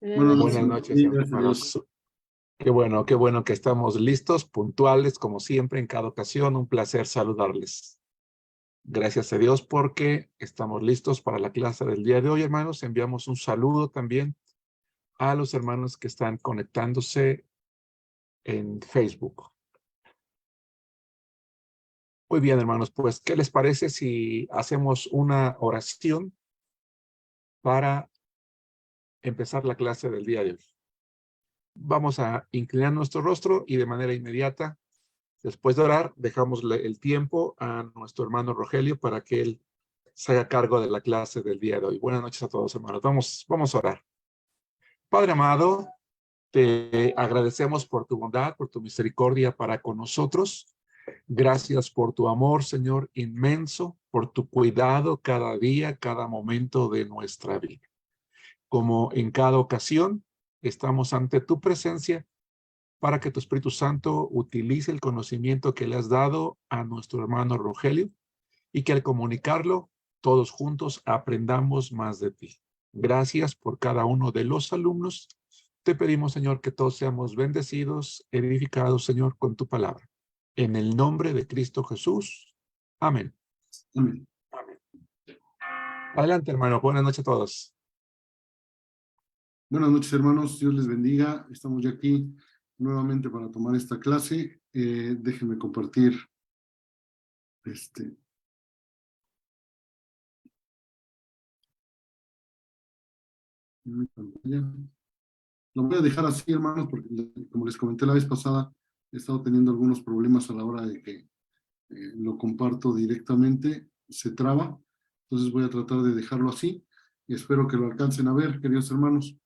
Buenas noches, Buenas noches, sí, gracias a Dios. hermanos. Qué bueno que estamos listos, puntuales, como siempre, en cada ocasión. Un placer saludarles. Gracias a Dios porque estamos listos para la clase del día de hoy, hermanos. Enviamos un saludo también a los hermanos que están conectándose en Facebook. Muy bien, hermanos, pues, ¿qué les parece si hacemos una oración para empezar la clase del día de hoy? Vamos a inclinar nuestro rostro y de manera inmediata, después de orar, dejamos el tiempo a nuestro hermano Rogelio para que él se haga cargo de la clase del día de hoy. Buenas noches a todos, hermanos. Vamos a orar. Padre amado, te agradecemos por tu bondad, por tu misericordia para con nosotros. Gracias por tu amor, Señor, inmenso, por tu cuidado cada día, cada momento de nuestra vida. Como en cada ocasión, estamos ante tu presencia para que tu Espíritu Santo utilice el conocimiento que le has dado a nuestro hermano Rogelio y que al comunicarlo, todos juntos aprendamos más de ti. Gracias por cada uno de los alumnos. Te pedimos, Señor, que todos seamos bendecidos, edificados, Señor, con tu palabra. En el nombre de Cristo Jesús. Amén. Amén. Amén. Adelante, hermano. Buenas noches a todos. Buenas noches, hermanos. Dios les bendiga. Estamos ya aquí nuevamente para tomar esta clase. Déjenme compartir mi pantalla. Lo voy a dejar así, hermanos, porque como les comenté la vez pasada, he estado teniendo algunos problemas a la hora de que lo comparto directamente. Se traba. Entonces voy a tratar de dejarlo así y espero que lo alcancen a ver, queridos hermanos.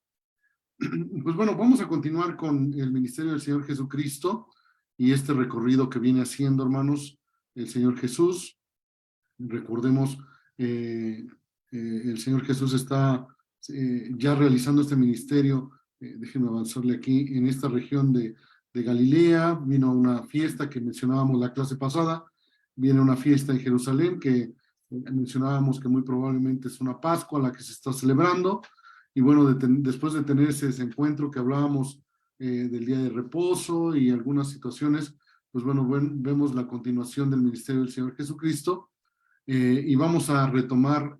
Pues bueno, vamos a continuar con el ministerio del Señor Jesucristo y este recorrido que viene haciendo, hermanos, el Señor Jesús. Recordemos, el Señor Jesús está ya realizando este ministerio, déjenme avanzarle aquí, en esta región de Galilea. Vino una fiesta que mencionábamos la clase pasada, viene una fiesta en Jerusalén que mencionábamos que muy probablemente es una Pascua la que se está celebrando. Y bueno, después de tener ese encuentro que hablábamos del día de reposo y algunas situaciones, pues bueno, vemos la continuación del ministerio del Señor Jesucristo, y vamos a retomar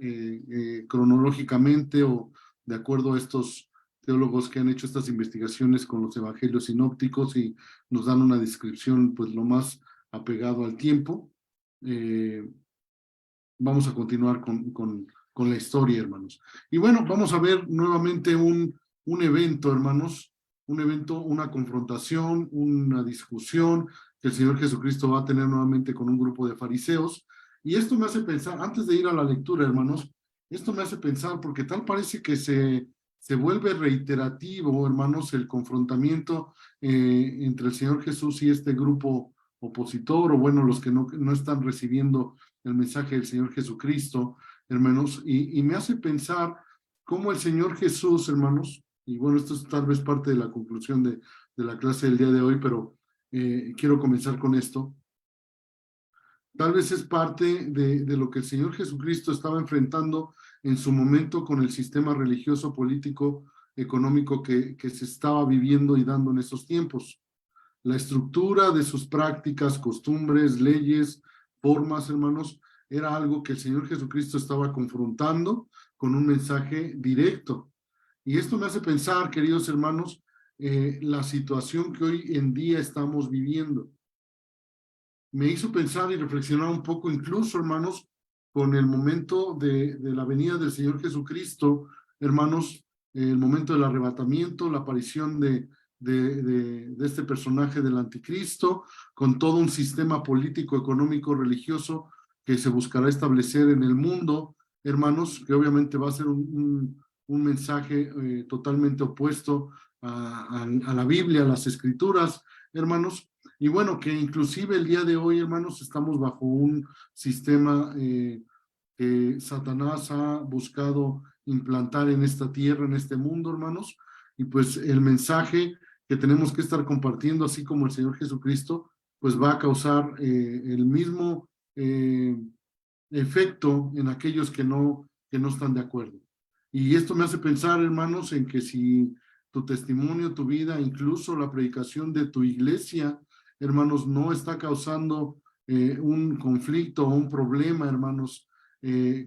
cronológicamente o de acuerdo a estos teólogos que han hecho estas investigaciones con los evangelios sinópticos y nos dan una descripción pues lo más apegado al tiempo. Vamos a continuar con la historia, hermanos. Y bueno, vamos a ver nuevamente un evento, hermanos, un evento, una confrontación, una discusión que el Señor Jesucristo va a tener nuevamente con un grupo de fariseos. Y esto me hace pensar, antes de ir a la lectura, hermanos, esto me hace pensar, porque tal parece que se vuelve reiterativo, hermanos, el confrontamiento entre el Señor Jesús y este grupo opositor, o bueno, los que no están recibiendo el mensaje del Señor Jesucristo, hermanos, y me hace pensar cómo el Señor Jesús, hermanos, y bueno, esto es tal vez parte de la conclusión de la clase del día de hoy, pero quiero comenzar con esto. Tal vez es parte de lo que el Señor Jesucristo estaba enfrentando en su momento con el sistema religioso, político, económico que se estaba viviendo y dando en esos tiempos. La estructura de sus prácticas, costumbres, leyes, formas, hermanos, era algo que el Señor Jesucristo estaba confrontando con un mensaje directo. Y esto me hace pensar, queridos hermanos, la situación que hoy en día estamos viviendo. Me hizo pensar y reflexionar un poco, incluso, hermanos, con el momento de la venida del Señor Jesucristo, hermanos, el momento del arrebatamiento, la aparición de este personaje del anticristo, con todo un sistema político, económico, religioso que se buscará establecer en el mundo, hermanos, que obviamente va a ser un mensaje totalmente opuesto a la Biblia, a las Escrituras, hermanos. Y bueno, que inclusive el día de hoy, hermanos, estamos bajo un sistema que Satanás ha buscado implantar en esta tierra, en este mundo, hermanos. Y pues el mensaje que tenemos que estar compartiendo, así como el Señor Jesucristo, pues va a causar el mismo efecto en aquellos que no están de acuerdo. Y esto me hace pensar, hermanos, en que si tu testimonio, tu vida, incluso la predicación de tu iglesia, hermanos, no está causando un conflicto o un problema, hermanos,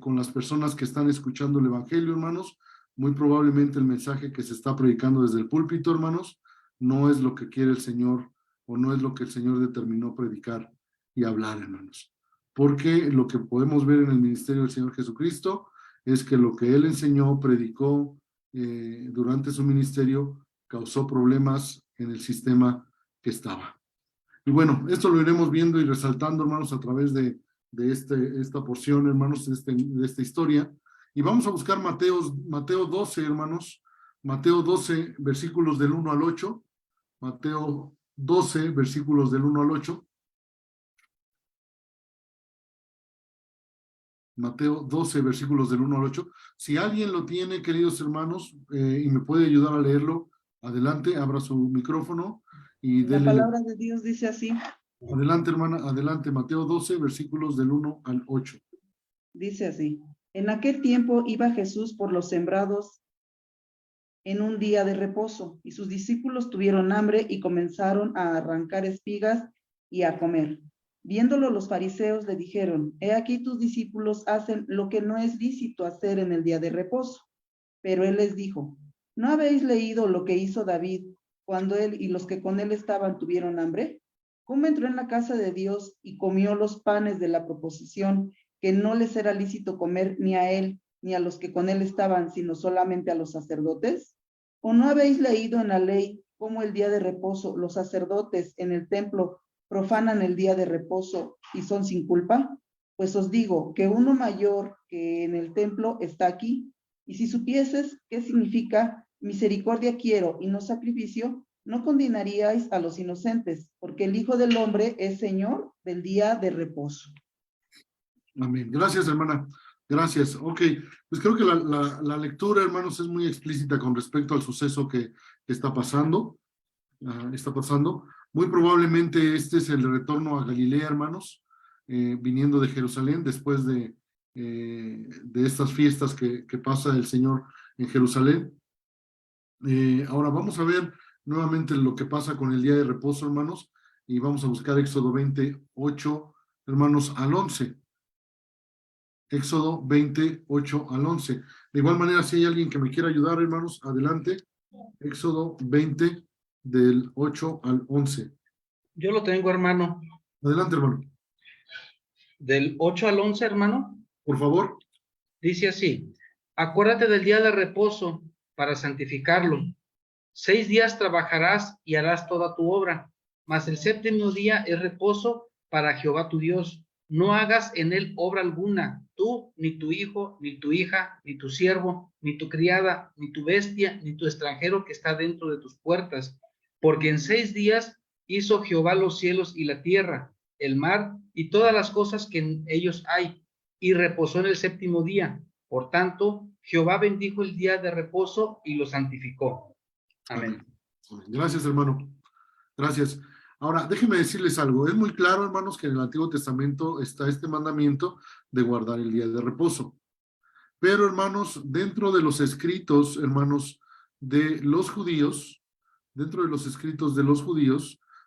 con las personas que están escuchando el evangelio, hermanos, muy probablemente el mensaje que se está predicando desde el púlpito, hermanos, no es lo que quiere el Señor o no es lo que el Señor determinó predicar y hablar, hermanos. Porque lo que podemos ver en el ministerio del Señor Jesucristo es que lo que Él enseñó, predicó durante su ministerio, causó problemas en el sistema que estaba. Y bueno, esto lo iremos viendo y resaltando, hermanos, a través de esta porción, hermanos, de esta historia. Y vamos a buscar Mateo 12, hermanos. Mateo 12, versículos del 1 al 8. Mateo 12, versículos del 1 al 8. Mateo 12, versículos del 1 al 8. Si alguien lo tiene, queridos hermanos, y me puede ayudar a leerlo, adelante, abra su micrófono y La dele. palabra de Dios dice así. Adelante, hermana, adelante. Mateo 12, versículos del 1 al 8. Dice así. En aquel tiempo iba Jesús por los sembrados en un día de reposo, y sus discípulos tuvieron hambre y comenzaron a arrancar espigas y a comer. Viéndolo los fariseos le dijeron, he aquí tus discípulos hacen lo que no es lícito hacer en el día de reposo. Pero él les dijo, ¿no habéis leído lo que hizo David cuando él y los que con él estaban tuvieron hambre? ¿Cómo entró en la casa de Dios y comió los panes de la proposición, que no les era lícito comer ni a él ni a los que con él estaban, sino solamente a los sacerdotes? ¿O no habéis leído en la ley cómo el día de reposo los sacerdotes en el templo profanan el día de reposo y son sin culpa? Pues os digo que uno mayor que en el templo está aquí. Y si supieses qué significa misericordia quiero y no sacrificio, no condenaríais a los inocentes, porque el Hijo del Hombre es Señor del día de reposo. Amén. Gracias, hermana. Gracias. Ok, pues creo que la lectura, hermanos, es muy explícita con respecto al suceso que está pasando. Muy probablemente este es el retorno a Galilea, hermanos, viniendo de Jerusalén después de estas fiestas que pasa el Señor en Jerusalén. Ahora vamos a ver nuevamente lo que pasa con el día de reposo, hermanos, y vamos a buscar Éxodo 28, hermanos, al 11. Éxodo 28 al 11. De igual manera, si hay alguien que me quiera ayudar, hermanos, adelante. Éxodo 20, del 8 al 11. Yo lo tengo, hermano. Adelante, hermano. Del 8 al 11, hermano. Por favor. Dice así, acuérdate del día de reposo para santificarlo. 6 días trabajarás y harás toda tu obra, mas el séptimo día es reposo para Jehová tu Dios. No hagas en él obra alguna, tú, ni tu hijo, ni tu hija, ni tu siervo, ni tu criada, ni tu bestia, ni tu extranjero que está dentro de tus puertas. Porque en 6 días hizo Jehová los cielos y la tierra, el mar y todas las cosas que en ellos hay, y reposó en el séptimo día. Por tanto, Jehová bendijo el día de reposo y lo santificó. Amén. Gracias, hermano. Gracias. Ahora, déjenme decirles algo. Es muy claro, hermanos, que en el Antiguo Testamento está este mandamiento de guardar el día de reposo. Pero, hermanos, dentro de los escritos, hermanos, de los judíos,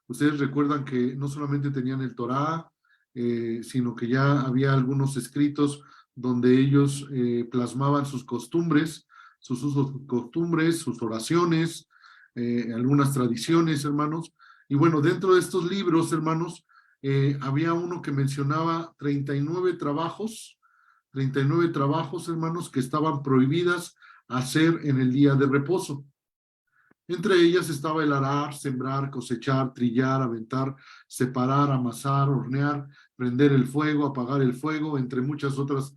ustedes recuerdan que no solamente tenían el Torá, sino que ya había algunos escritos donde ellos plasmaban sus costumbres, sus usos, costumbres, sus oraciones, algunas tradiciones, hermanos. Y bueno, dentro de estos libros, hermanos, había uno que mencionaba 39 trabajos, hermanos, que estaban prohibidas hacer en el día de reposo. Entre ellas estaba el arar, sembrar, cosechar, trillar, aventar, separar, amasar, hornear, prender el fuego, apagar el fuego, entre muchas otras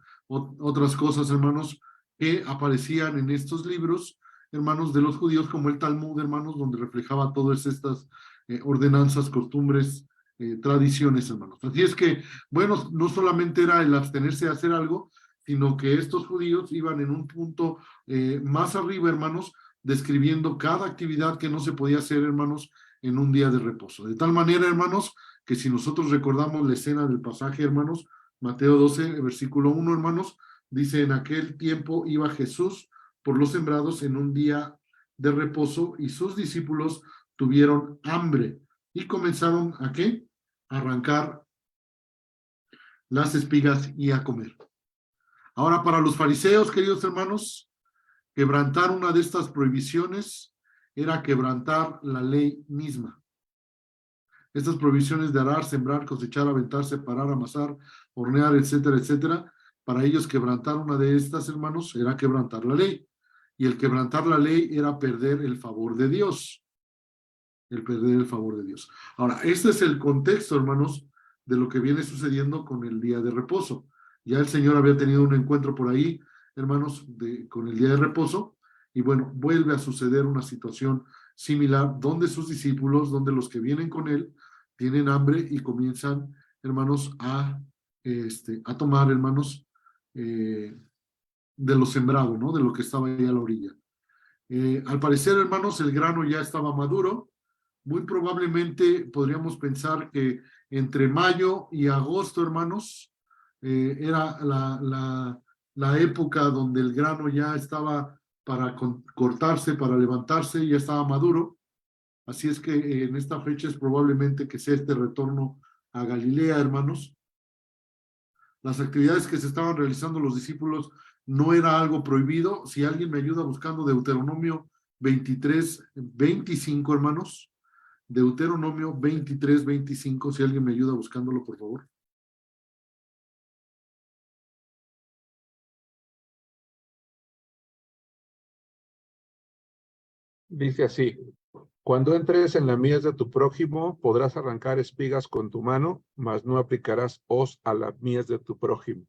cosas, hermanos, que aparecían en estos libros, hermanos, de los judíos, como el Talmud, hermanos, donde reflejaba todas estas ordenanzas, costumbres, tradiciones, hermanos. Así es que, bueno, no solamente era el abstenerse de hacer algo, sino que estos judíos iban en un punto más arriba, hermanos, describiendo cada actividad que no se podía hacer, hermanos, en un día de reposo. De tal manera, hermanos, que si nosotros recordamos la escena del pasaje, hermanos, Mateo 12, versículo 1, hermanos, dice, en aquel tiempo iba Jesús por los sembrados en un día de reposo y sus discípulos tuvieron hambre y comenzaron ¿a qué? A arrancar las espigas y a comer. Ahora, para los fariseos, queridos hermanos, quebrantar una de estas prohibiciones era quebrantar la ley misma. Estas prohibiciones de arar, sembrar, cosechar, aventar, separar, amasar, hornear, etcétera, etcétera, para ellos quebrantar una de estas, hermanos, era quebrantar la ley. Y el quebrantar la ley era perder el favor de Dios. El perder el favor de Dios. Ahora, este es el contexto, hermanos, de lo que viene sucediendo con el día de reposo. Ya el Señor había tenido un encuentro por ahí, hermanos, con el día de reposo, y bueno, vuelve a suceder una situación similar, donde sus discípulos, donde los que vienen con él, tienen hambre y comienzan, hermanos, a tomar, hermanos, de lo sembrado, ¿no? De lo que estaba ahí a la orilla. Al parecer, hermanos, el grano ya estaba maduro. Muy probablemente podríamos pensar que entre mayo y agosto, hermanos, era la época donde el grano ya estaba para cortarse, para levantarse, ya estaba maduro. Así es que en esta fecha es probablemente que sea este retorno a Galilea, hermanos. Las actividades que se estaban realizando los discípulos no era algo prohibido. Si alguien me ayuda buscando Deuteronomio 23, 25, hermanos. Deuteronomio 23, 25, si alguien me ayuda buscándolo, por favor. Dice así: cuando entres en la mies de tu prójimo, podrás arrancar espigas con tu mano, mas no aplicarás hoz a la mies de tu prójimo.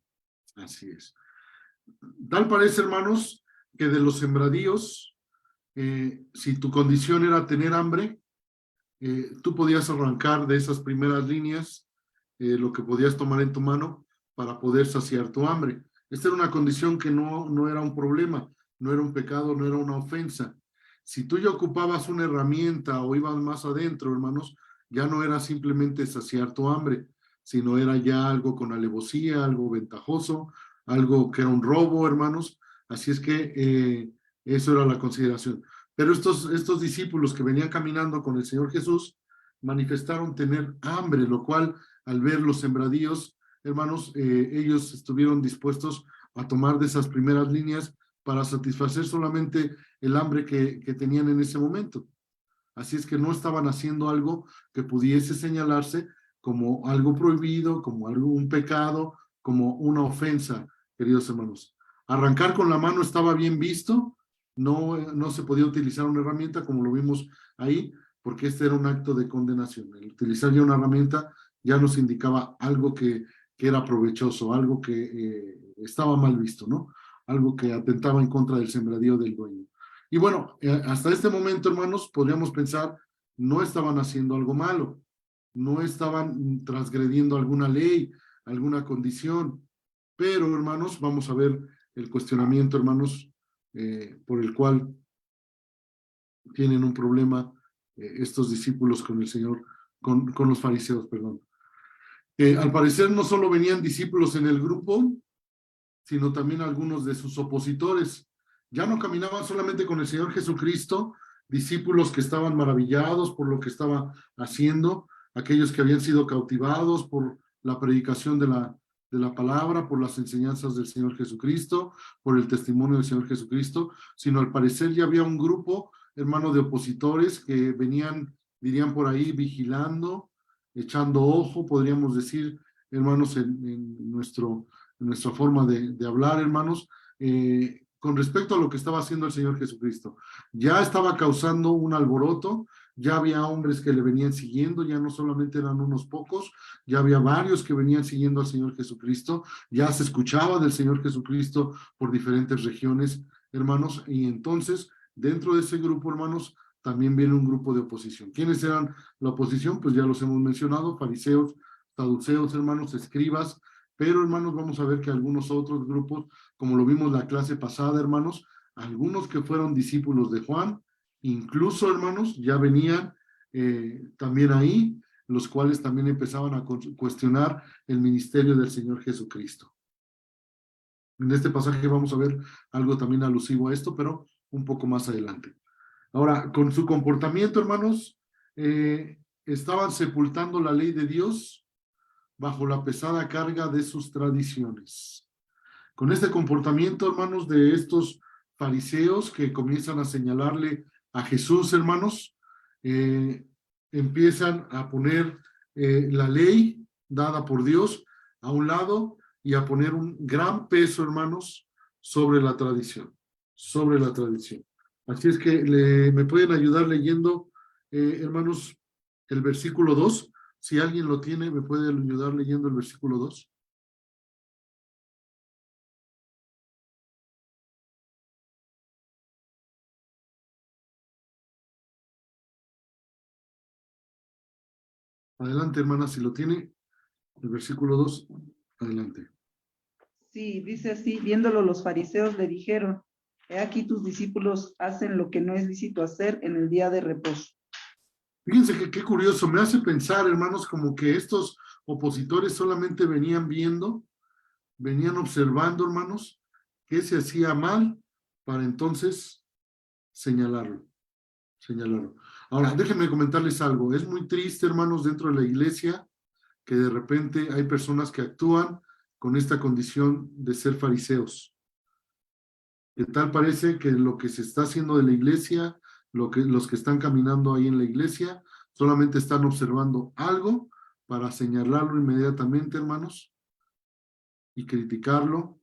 Así es. Tal parece, hermanos, que de los sembradíos, si tu condición era tener hambre, tú podías arrancar de esas primeras líneas lo que podías tomar en tu mano para poder saciar tu hambre. Esta era una condición que no era un problema, no era un pecado, no era una ofensa. Si tú ya ocupabas una herramienta o ibas más adentro, hermanos, ya no era simplemente saciar tu hambre, sino era ya algo con alevosía, algo ventajoso, algo que era un robo, hermanos. Así es que eso era la consideración. Pero estos discípulos que venían caminando con el Señor Jesús manifestaron tener hambre, lo cual al ver los sembradíos, hermanos, ellos estuvieron dispuestos a tomar de esas primeras líneas para satisfacer solamente el hambre que tenían en ese momento. Así es que no estaban haciendo algo que pudiese señalarse como algo prohibido, como algo, un pecado, como una ofensa, queridos hermanos. Arrancar con la mano estaba bien visto, no se podía utilizar una herramienta como lo vimos ahí, porque este era un acto de condenación. El utilizar ya una herramienta ya nos indicaba algo que era provechoso, algo que estaba mal visto, ¿no? Algo que atentaba en contra del sembradío del dueño. Y bueno, hasta este momento, hermanos, podríamos pensar, no estaban haciendo algo malo, no estaban transgrediendo alguna ley, alguna condición, pero, hermanos, vamos a ver el cuestionamiento, hermanos, por el cual tienen un problema estos discípulos con el Señor, con los fariseos, perdón. Al parecer no solo venían discípulos en el grupo, sino también algunos de sus opositores. Ya no caminaban solamente con el Señor Jesucristo, discípulos que estaban maravillados por lo que estaba haciendo, aquellos que habían sido cautivados por la predicación de la palabra, por las enseñanzas del Señor Jesucristo, por el testimonio del Señor Jesucristo, sino al parecer ya había un grupo, hermano, de opositores que venían, dirían por ahí, vigilando, echando ojo, podríamos decir, hermanos, en nuestra forma de hablar, hermanos, con respecto a lo que estaba haciendo el Señor Jesucristo. Ya estaba causando un alboroto, ya había hombres que le venían siguiendo, ya no solamente eran unos pocos, ya había varios que venían siguiendo al Señor Jesucristo, ya se escuchaba del Señor Jesucristo por diferentes regiones, hermanos, y entonces, dentro de ese grupo, hermanos, también viene un grupo de oposición. ¿Quiénes eran la oposición? Pues ya los hemos mencionado, fariseos, saduceos, hermanos, escribas, pero, hermanos, vamos a ver que algunos otros grupos, como lo vimos la clase pasada, hermanos, algunos que fueron discípulos de Juan, incluso, hermanos, ya venían también ahí, los cuales también empezaban a cuestionar el ministerio del Señor Jesucristo. En este pasaje vamos a ver algo también alusivo a esto, pero un poco más adelante. Ahora, con su comportamiento, hermanos, estaban sepultando la ley de Dios bajo la pesada carga de sus tradiciones. Con este comportamiento, hermanos, de estos fariseos que comienzan a señalarle a Jesús, hermanos, empiezan a poner la ley dada por Dios a un lado y a poner un gran peso, hermanos, sobre la tradición, sobre la tradición. Así es que me pueden ayudar leyendo, hermanos, el versículo 2. Si alguien lo tiene, me puede ayudar leyendo el versículo 2. Adelante, hermana, si lo tiene, el versículo 2, adelante. Sí, dice así, viéndolo los fariseos le dijeron, he aquí tus discípulos hacen lo que no es lícito hacer en el día de reposo. Fíjense que qué curioso, me hace pensar, hermanos, como que estos opositores solamente venían viendo, venían observando, hermanos, qué se hacía mal para entonces señalarlo, señalarlo. Ahora, déjenme comentarles algo, es muy triste, hermanos, dentro de la iglesia, que de repente hay personas que actúan con esta condición de ser fariseos. ¿Qué tal parece que lo que se está haciendo de la iglesia, los que están caminando ahí en la iglesia, solamente están observando algo para señalarlo inmediatamente, hermanos, y criticarlo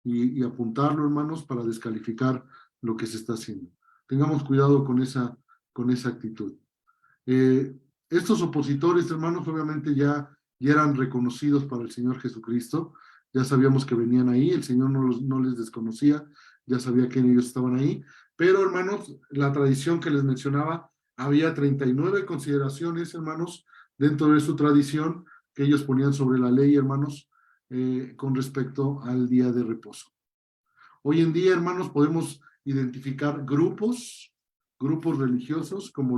y apuntarlo, hermanos, para descalificar lo que se está haciendo? Tengamos cuidado con esa actitud. Estos opositores, hermanos, obviamente ya eran reconocidos para el Señor Jesucristo, ya sabíamos que venían ahí, el Señor no les desconocía, ya sabía que ellos estaban ahí, pero hermanos, la tradición que les mencionaba, había 39 consideraciones, hermanos, dentro de su tradición que ellos ponían sobre la ley, hermanos, con respecto al día de reposo. Hoy en día, hermanos, podemos identificar grupos religiosos como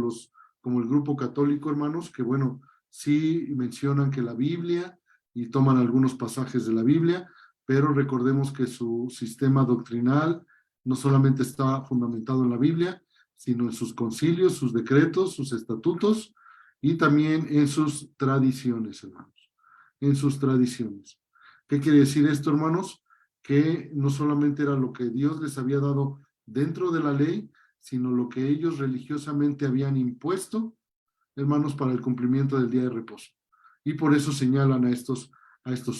el grupo católico, hermanos, que bueno, sí mencionan que la Biblia y toman algunos pasajes de la Biblia, pero recordemos que su sistema doctrinal no solamente está fundamentado en la Biblia, sino en sus concilios, sus decretos, sus estatutos y también en sus tradiciones, hermanos, en sus tradiciones. ¿Qué quiere decir esto, hermanos? Que no solamente era lo que Dios les había dado dentro de la ley, sino lo que ellos religiosamente habían impuesto, hermanos, para el cumplimiento del día de reposo. Y por eso señalan a estos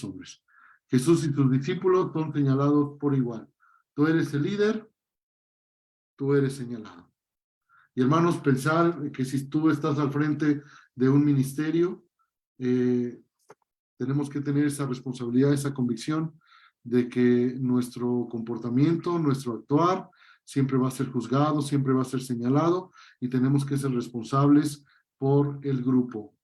hombres. Jesús y sus discípulos son señalados por igual. Tú eres el líder, tú eres señalado. Y hermanos, pensar que si tú estás al frente de un ministerio, tenemos que tener esa responsabilidad, esa convicción de que nuestro comportamiento, nuestro actuar, siempre va a ser juzgado, siempre va a ser señalado y tenemos que ser responsables por el grupo,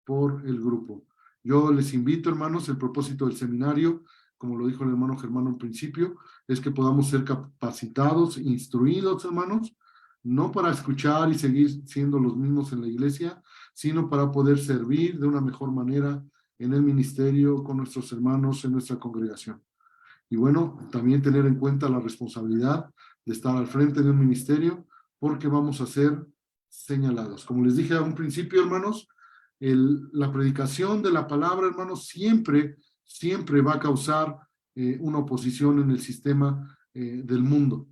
por el grupo. Yo les invito, hermanos, el propósito del seminario, como lo dijo el hermano Germano al principio, es que podamos ser capacitados, instruidos, hermanos, no para escuchar y seguir siendo los mismos en la iglesia, sino para poder servir de una mejor manera en el ministerio, con nuestros hermanos en nuestra congregación. Y bueno, también tener en cuenta la responsabilidad de estar al frente de un ministerio, porque vamos a ser señalados. Como les dije a un principio, hermanos, la predicación de la palabra, hermanos, siempre va a causar una oposición en el sistema del mundo.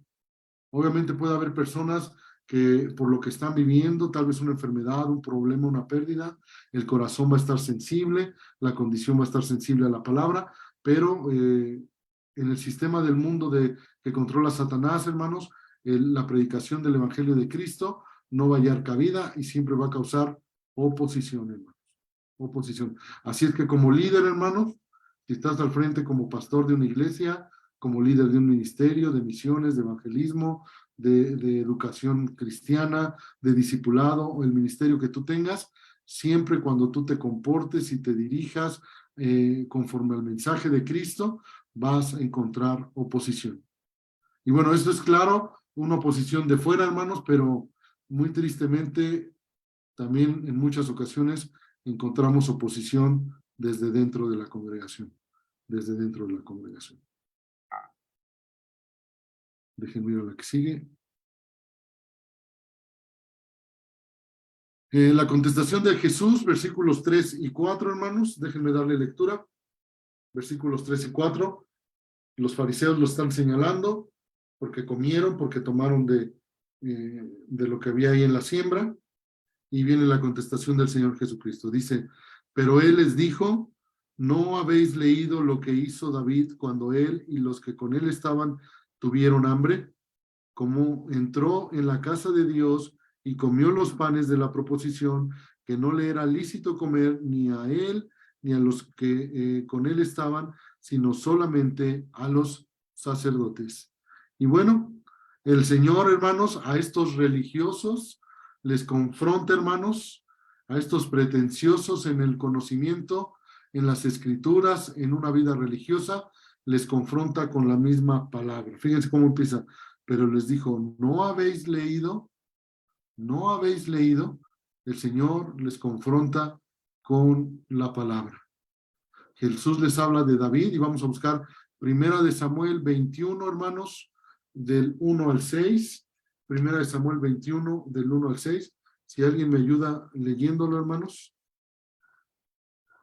Obviamente puede haber personas que por lo que están viviendo, tal vez una enfermedad, un problema, una pérdida, el corazón va a estar sensible, la condición va a estar sensible a la palabra, pero en el sistema del mundo que controla Satanás, hermanos, la predicación del Evangelio de Cristo no va a hallar cabida y siempre va a causar oposición, hermanos. Oposición. Así es que como líder, hermanos, si estás al frente como pastor de una iglesia, como líder de un ministerio, de misiones, de evangelismo, de educación cristiana, de discipulado o el ministerio que tú tengas, siempre cuando tú te comportes y te dirijas conforme al mensaje de Cristo, vas a encontrar oposición. Y bueno, esto es claro, una oposición de fuera, hermanos, pero muy tristemente también en muchas ocasiones encontramos oposición desde dentro de la congregación, desde dentro de la congregación. Déjenme ver la que sigue. La contestación de Jesús, versículos 3 y 4, hermanos. Déjenme darle lectura. Versículos 3 y 4. Los fariseos lo están señalando porque comieron, porque tomaron de lo que había ahí en la siembra. Y viene la contestación del Señor Jesucristo. Dice, pero Él les dijo, ¿no habéis leído lo que hizo David cuando él y los que con él estaban tuvieron hambre? Como entró en la casa de Dios y comió los panes de la proposición, que no le era lícito comer ni a él ni a los que con él estaban, sino solamente a los sacerdotes. Y bueno, el Señor, hermanos, a estos religiosos les confronta, hermanos, a estos pretenciosos en el conocimiento, en las escrituras, en una vida religiosa, les confronta con la misma palabra. Fíjense cómo empieza. Pero les dijo, ¿no habéis leído? ¿No habéis leído? El Señor les confronta con la palabra. Jesús les habla de David y vamos a buscar Primera de Samuel 21, hermanos, del 1 al 6. Primera de Samuel 21, del 1 al 6. Si alguien me ayuda leyéndolo, hermanos.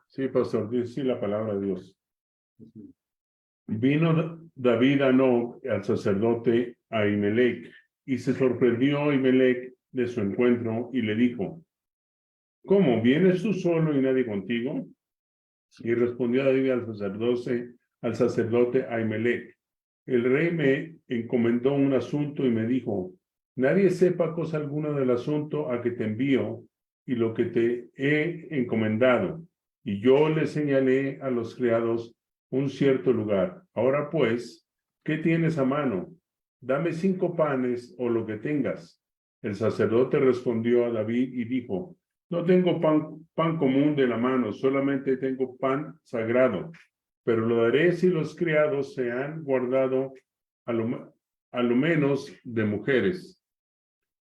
Sí, pastor, dice la palabra de Dios. Vino David a Nob, al sacerdote Ahimelech, y se sorprendió Ahimelech de su encuentro y le dijo, ¿cómo, vienes tú solo y nadie contigo? Y respondió David al sacerdote Ahimelech, el rey me encomendó un asunto y me dijo, nadie sepa cosa alguna del asunto a que te envío y lo que te he encomendado. Y yo le señalé a los criados un cierto lugar. Ahora pues, ¿qué tienes a mano? Dame 5 panes o lo que tengas. El sacerdote respondió a David y dijo, no tengo pan común de la mano, solamente tengo pan sagrado, pero lo daré si los criados se han guardado a lo menos de mujeres.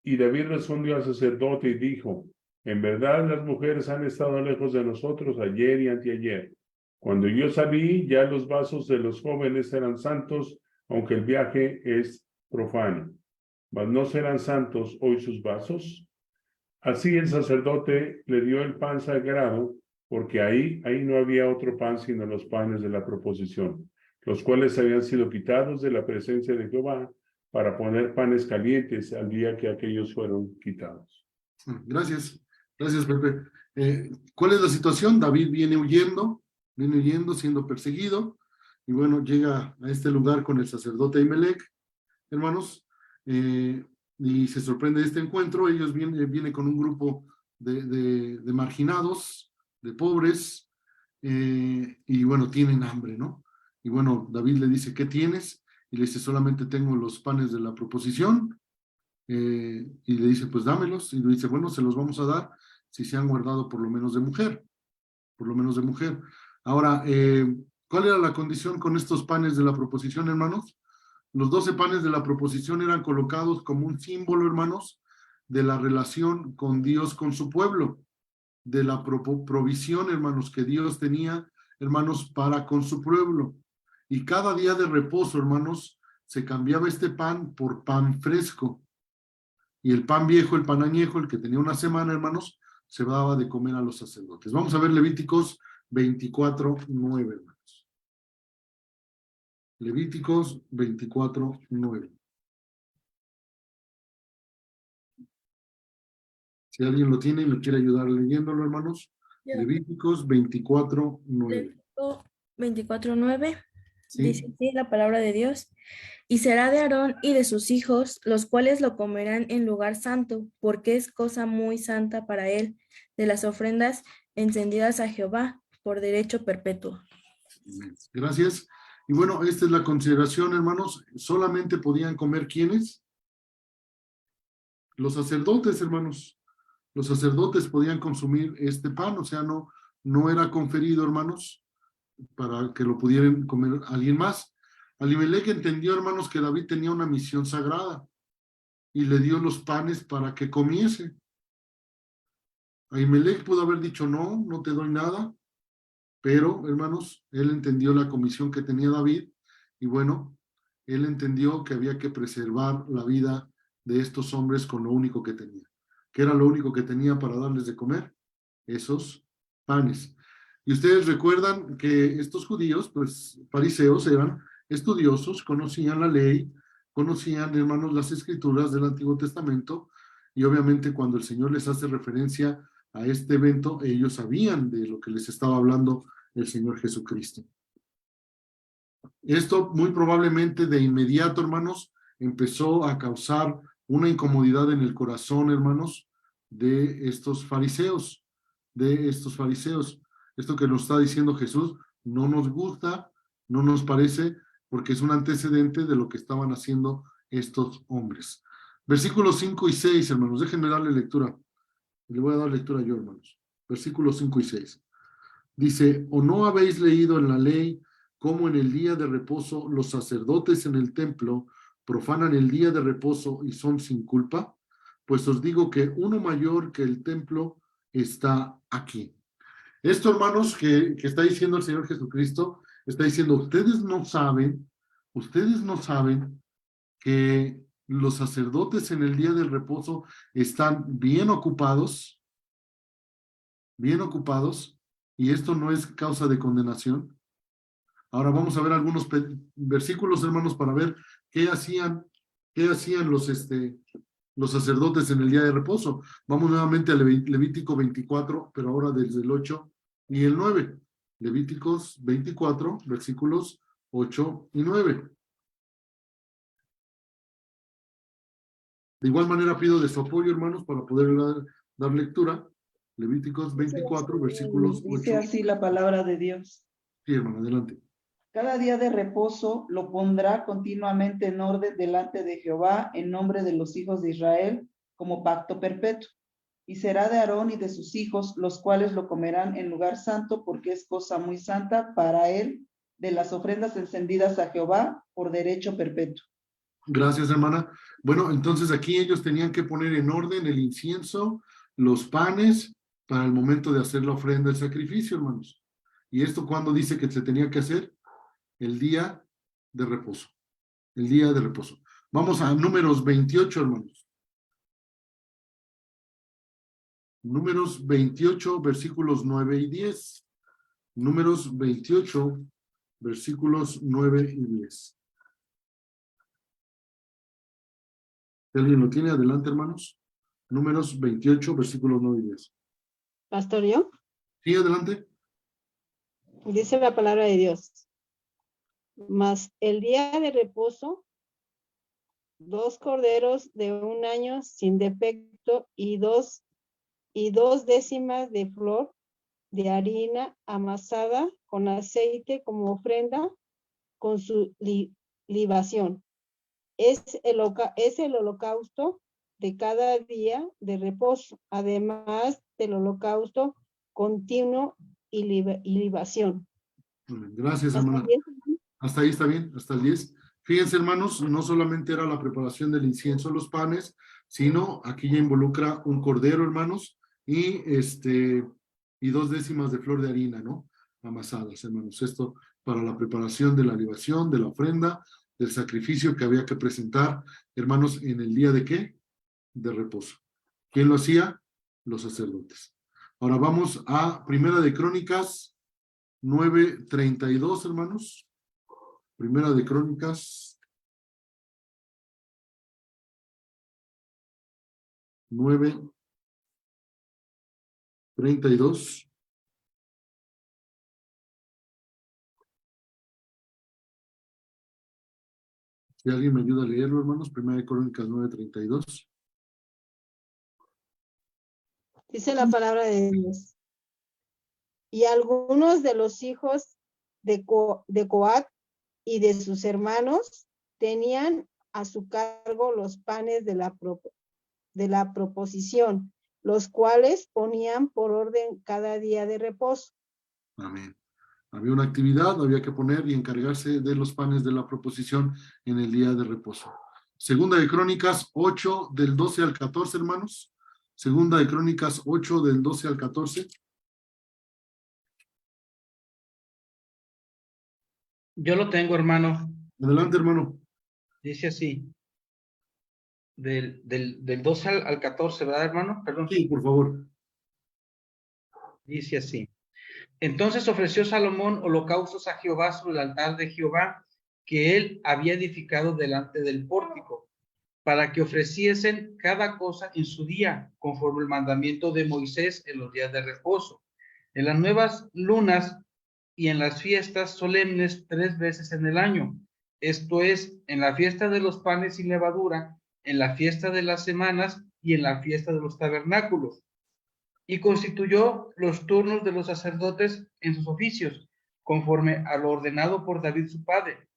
Y David respondió al sacerdote y dijo, en verdad las mujeres han estado lejos de nosotros ayer y anteayer. Cuando yo salí, ya los vasos de los jóvenes eran santos, aunque el viaje es profano. Mas no serán santos hoy sus vasos. Así el sacerdote le dio el pan sagrado, porque ahí no había otro pan sino los panes de la proposición, los cuales habían sido quitados de la presencia de Jehová para poner panes calientes al día que aquellos fueron quitados. Gracias, gracias, Pepe. ¿Cuál es la situación? David viene huyendo, siendo perseguido, y bueno, llega a este lugar con el sacerdote Ahimelech, hermanos, y se sorprende de este encuentro. Ellos vienen con un grupo de marginados, de pobres, y bueno, tienen hambre, ¿no? Y bueno, David le dice, ¿qué tienes? Y le dice, solamente tengo los panes de la proposición. Y le dice, pues dámelos. Y le dice, bueno, se los vamos a dar si se han guardado por lo menos de mujer. Por lo menos de mujer. Ahora, ¿cuál era la condición con estos panes de la proposición, hermanos? Los 12 panes de la proposición eran colocados como un símbolo, hermanos, de la relación con Dios, con su pueblo, de la provisión, hermanos, que Dios tenía, hermanos, para con su pueblo. Y cada día de reposo, hermanos, se cambiaba este pan por pan fresco. Y el pan viejo, el pan añejo, el que tenía una semana, hermanos, se daba de comer a los sacerdotes. Vamos a ver Levíticos 24:9, hermanos. Levíticos 24:9. Si alguien lo tiene y me quiere ayudar leyéndolo, hermanos. Levíticos 24:9. Levítico 24:9. ¿Sí? Dice así la palabra de Dios. Y será de Aarón y de sus hijos, los cuales lo comerán en lugar santo, porque es cosa muy santa para él, de las ofrendas encendidas a Jehová, por derecho perpetuo. Gracias. Y bueno, esta es la consideración, hermanos. Solamente podían comer ¿quiénes? Los sacerdotes, hermanos. Los sacerdotes podían consumir este pan, o sea, no era conferido, hermanos, para que lo pudieran comer alguien más. Ahimelech entendió, hermanos, que David tenía una misión sagrada y le dio los panes para que comiese. Ahimelech pudo haber dicho, no te doy nada, pero, hermanos, él entendió la comisión que tenía David y bueno, él entendió que había que preservar la vida de estos hombres con lo único que tenía. que era lo único que tenía para darles de comer, esos panes. Y ustedes recuerdan que estos judíos, pues fariseos, eran estudiosos, conocían la ley, conocían, hermanos, las escrituras del Antiguo Testamento, y obviamente cuando el Señor les hace referencia a este evento, ellos sabían de lo que les estaba hablando el Señor Jesucristo. Esto muy probablemente de inmediato, hermanos, empezó a causar una incomodidad en el corazón, hermanos, de estos fariseos, Esto que nos está diciendo Jesús no nos gusta, no nos parece, porque es un antecedente de lo que estaban haciendo estos hombres. Versículos 5 y 6, hermanos, déjenme darle lectura. Le voy a dar lectura yo, hermanos. Versículos 5 y 6. Dice, ¿o no habéis leído en la ley cómo en el día de reposo los sacerdotes en el templo profanan el día de reposo y son sin culpa? Pues os digo que uno mayor que el templo está aquí. Esto, hermanos, que está diciendo el Señor Jesucristo, está diciendo, ustedes no saben que los sacerdotes en el día del reposo están bien ocupados, y esto no es causa de condenación. Ahora vamos a ver algunos versículos, hermanos, para ver qué hacían los sacerdotes en el día de reposo. Vamos nuevamente a Levítico 24, pero ahora desde el 8 y el 9. Levíticos 24, versículos 8 y 9. De igual manera pido de su apoyo, hermanos, para poder dar lectura. Levíticos 24, versículos 8. Dice así la palabra de Dios. Sí, hermano, adelante. Cada día de reposo lo pondrá continuamente en orden delante de Jehová en nombre de los hijos de Israel como pacto perpetuo. Y será de Aarón y de sus hijos, los cuales lo comerán en lugar santo, porque es cosa muy santa para él, de las ofrendas encendidas a Jehová por derecho perpetuo. Gracias, hermana. Bueno, entonces aquí ellos tenían que poner en orden el incienso, los panes, para el momento de hacer la ofrenda, el sacrificio, hermanos. ¿Y esto cuándo dice que se tenía que hacer? El día de reposo. El día de reposo. Vamos a Números 28, hermanos. Números 28, versículos 9 y 10. Números 28, versículos 9 y 10. ¿Alguien lo tiene? Adelante, hermanos. Números 28, versículos 9 y 10. Pastor, ¿yo? Sí, adelante. Dice la palabra de Dios. Mas el día de reposo, 2 corderos de 1 año sin defecto y dos décimas de flor de harina amasada con aceite como ofrenda con su libación. Es el holocausto de cada día de reposo, además del holocausto continuo y libación. Gracias, hermana. Hasta ahí está bien, hasta el 10. Fíjense, hermanos, no solamente era la preparación del incienso, los panes, sino aquí ya involucra un cordero, hermanos, y 2 décimas de flor de harina, ¿no? Amasadas, hermanos. Esto para la preparación de la libación, de la ofrenda, del sacrificio que había que presentar, hermanos, en el día de ¿qué? De reposo. ¿Quién lo hacía? Los sacerdotes. Ahora vamos a Primera de Crónicas 9:32, hermanos. Primera de Crónicas 9:32. Si alguien me ayuda a leerlo, hermanos, Primera de Crónicas 9:32. Dice la palabra de Dios. Y algunos de los hijos de Coat y de sus hermanos tenían a su cargo los panes de la proposición, los cuales ponían por orden cada día de reposo. Amén. Había una actividad, había que poner y encargarse de los panes de la proposición en el día de reposo. Segunda de Crónicas 8 del 12 al 14, hermanos. Segunda de Crónicas 8 del 12 al 14. Yo lo tengo, hermano. Adelante, hermano. Dice así. del 12 al 14, ¿verdad, hermano? Perdón. Sí, por favor. Dice así. Entonces ofreció Salomón holocaustos a Jehová sobre el altar de Jehová que él había edificado delante del pórtico, para que ofreciesen cada cosa en su día, conforme el mandamiento de Moisés en los días de reposo, en las nuevas lunas y en las fiestas solemnes 3 veces en el año. Esto es, en la fiesta de los panes sin levadura, en la fiesta de las semanas y en la fiesta de los tabernáculos. Y constituyó los turnos de los sacerdotes en sus oficios, conforme a lo ordenado por David su padre,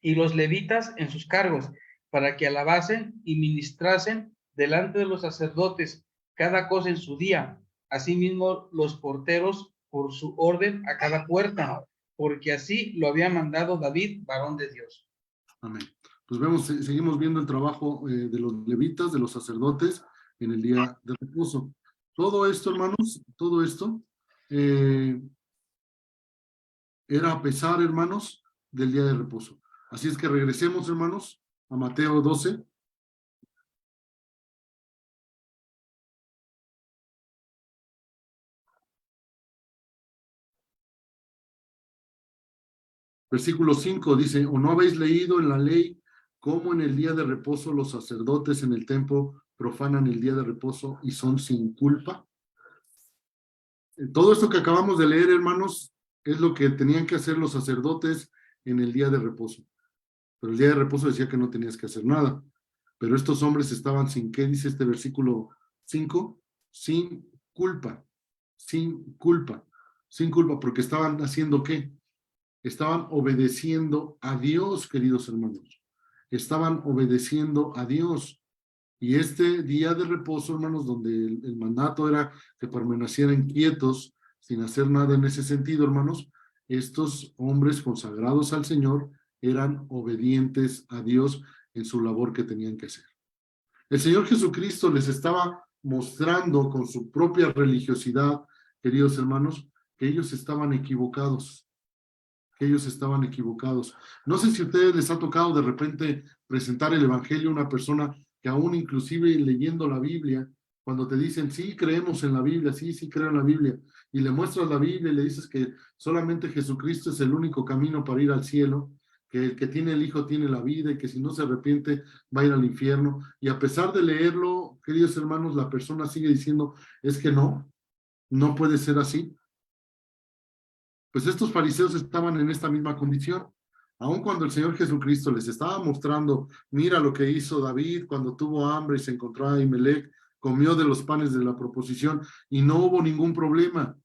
y los levitas en sus cargos, para que alabasen y ministrasen delante de los sacerdotes cada cosa en su día, asimismo los porteros por su orden a cada puerta, porque así lo había mandado David, varón de Dios. Amén. Pues vemos, seguimos viendo el trabajo de los levitas, de los sacerdotes en el día de reposo. Todo esto, hermanos, todo esto era a pesar, hermanos, del día de reposo. Así es que regresemos, hermanos, a Mateo 12. Versículo 5 dice, ¿o no habéis leído en la ley cómo en el día de reposo los sacerdotes en el templo profanan el día de reposo y son sin culpa? Todo esto que acabamos de leer, hermanos, es lo que tenían que hacer los sacerdotes en el día de reposo. Pero el día de reposo decía que no tenías que hacer nada. Pero estos hombres estaban sin, ¿qué dice este versículo 5? Sin culpa. Sin culpa. Sin culpa, porque estaban haciendo ¿qué? Estaban obedeciendo a Dios, queridos hermanos. Estaban obedeciendo a Dios. Y este día de reposo, hermanos, donde el mandato era que permanecieran quietos, sin hacer nada en ese sentido, hermanos, estos hombres consagrados al Señor eran obedientes a Dios en su labor que tenían que hacer. El Señor Jesucristo les estaba mostrando con su propia religiosidad, queridos hermanos, que ellos estaban equivocados. Que ellos estaban equivocados. No sé si a ustedes les ha tocado de repente presentar el Evangelio a una persona que aún inclusive leyendo la Biblia, cuando te dicen, sí, creemos en la Biblia, sí, sí, creo en la Biblia, y le muestras la Biblia y le dices que solamente Jesucristo es el único camino para ir al cielo, que el que tiene el Hijo tiene la vida y que si no se arrepiente va a ir al infierno, y a pesar de leerlo, queridos hermanos, la persona sigue diciendo, es que no puede ser así. Pues estos fariseos estaban en esta misma condición. Aun cuando el Señor Jesucristo les estaba mostrando, mira lo que hizo David cuando tuvo hambre y se encontró a Ahimelech, comió de los panes de la proposición y no hubo ningún problema.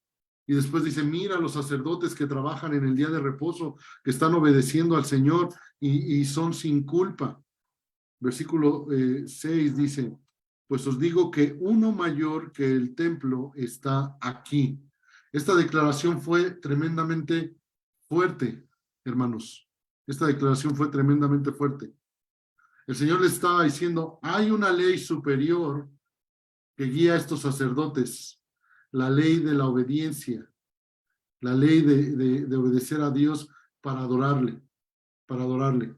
Y después dice, mira los sacerdotes que trabajan en el día de reposo, que están obedeciendo al Señor y son sin culpa. Versículo 6 dice, pues os digo que uno mayor que el templo está aquí. Esta declaración fue tremendamente fuerte, hermanos. Esta declaración fue tremendamente fuerte. El Señor les estaba diciendo, hay una ley superior que guía a estos sacerdotes, la ley de la obediencia, la ley de obedecer a Dios para adorarle, para adorarle.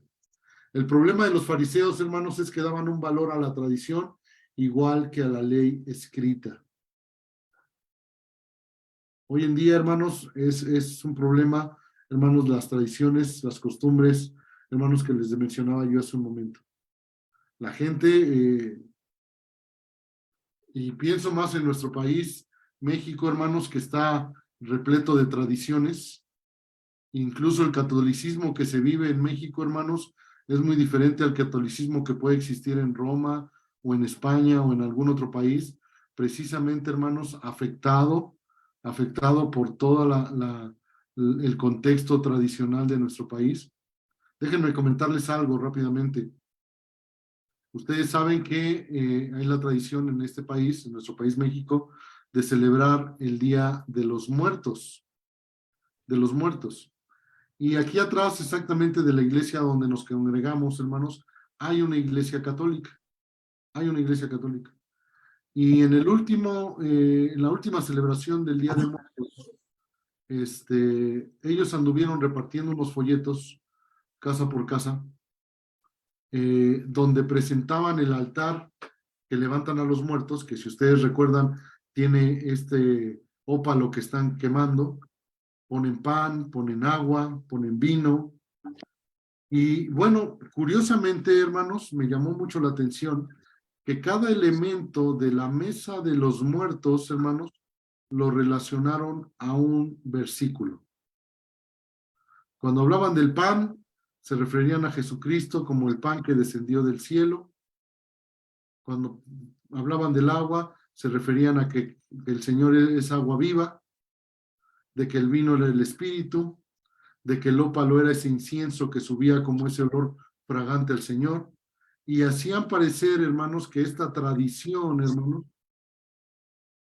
El problema de los fariseos, hermanos, es que daban un valor a la tradición igual que a la ley escrita. Hoy en día, hermanos, es un problema, hermanos, las tradiciones, las costumbres, hermanos, que les mencionaba yo hace un momento. La gente, y pienso más en nuestro país, México, hermanos, que está repleto de tradiciones. Incluso el catolicismo que se vive en México, hermanos, es muy diferente al catolicismo que puede existir en Roma o en España o en algún otro país, precisamente, hermanos, afectado por todo el contexto tradicional de nuestro país. Déjenme comentarles algo rápidamente. Ustedes saben que hay la tradición en este país, en nuestro país México, de celebrar el Día de los Muertos. De los Muertos. Y aquí atrás, exactamente de la iglesia donde nos congregamos, hermanos, hay una iglesia católica. Hay una iglesia católica. Y en en la última celebración del Día de Muertos, ellos anduvieron repartiendo unos folletos casa por casa donde presentaban el altar que levantan a los muertos, que si ustedes recuerdan, tiene este ópalo que están quemando. Ponen pan, ponen agua, ponen vino. Y bueno, curiosamente, hermanos, me llamó mucho la atención que cada elemento de la mesa de los muertos, hermanos, lo relacionaron a un versículo. Cuando hablaban del pan, se referían a Jesucristo como el pan que descendió del cielo. Cuando hablaban del agua, se referían a que el Señor es agua viva, de que el vino era el Espíritu, de que el ópalo era ese incienso que subía como ese olor fragante al Señor. Y hacían parecer, hermanos, que esta tradición, hermanos,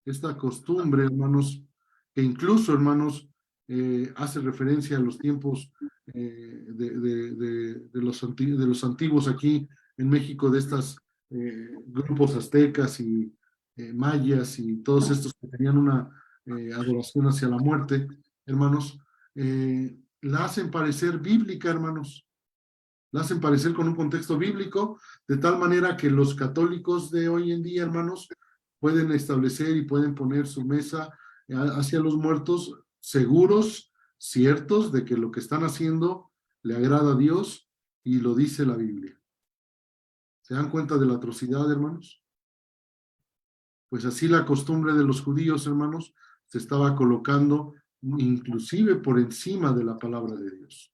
esta costumbre, hermanos, que incluso, hermanos, hace referencia a los tiempos de los antiguos aquí en México, de estos grupos aztecas y mayas y todos estos que tenían una adoración hacia la muerte, hermanos, la hacen parecer bíblica, hermanos. La hacen parecer con un contexto bíblico, de tal manera que los católicos de hoy en día, hermanos, pueden establecer y pueden poner su mesa hacia los muertos seguros, ciertos de que lo que están haciendo le agrada a Dios y lo dice la Biblia. ¿Se dan cuenta de la atrocidad, hermanos? Pues así la costumbre de los judíos, hermanos, se estaba colocando inclusive por encima de la palabra de Dios,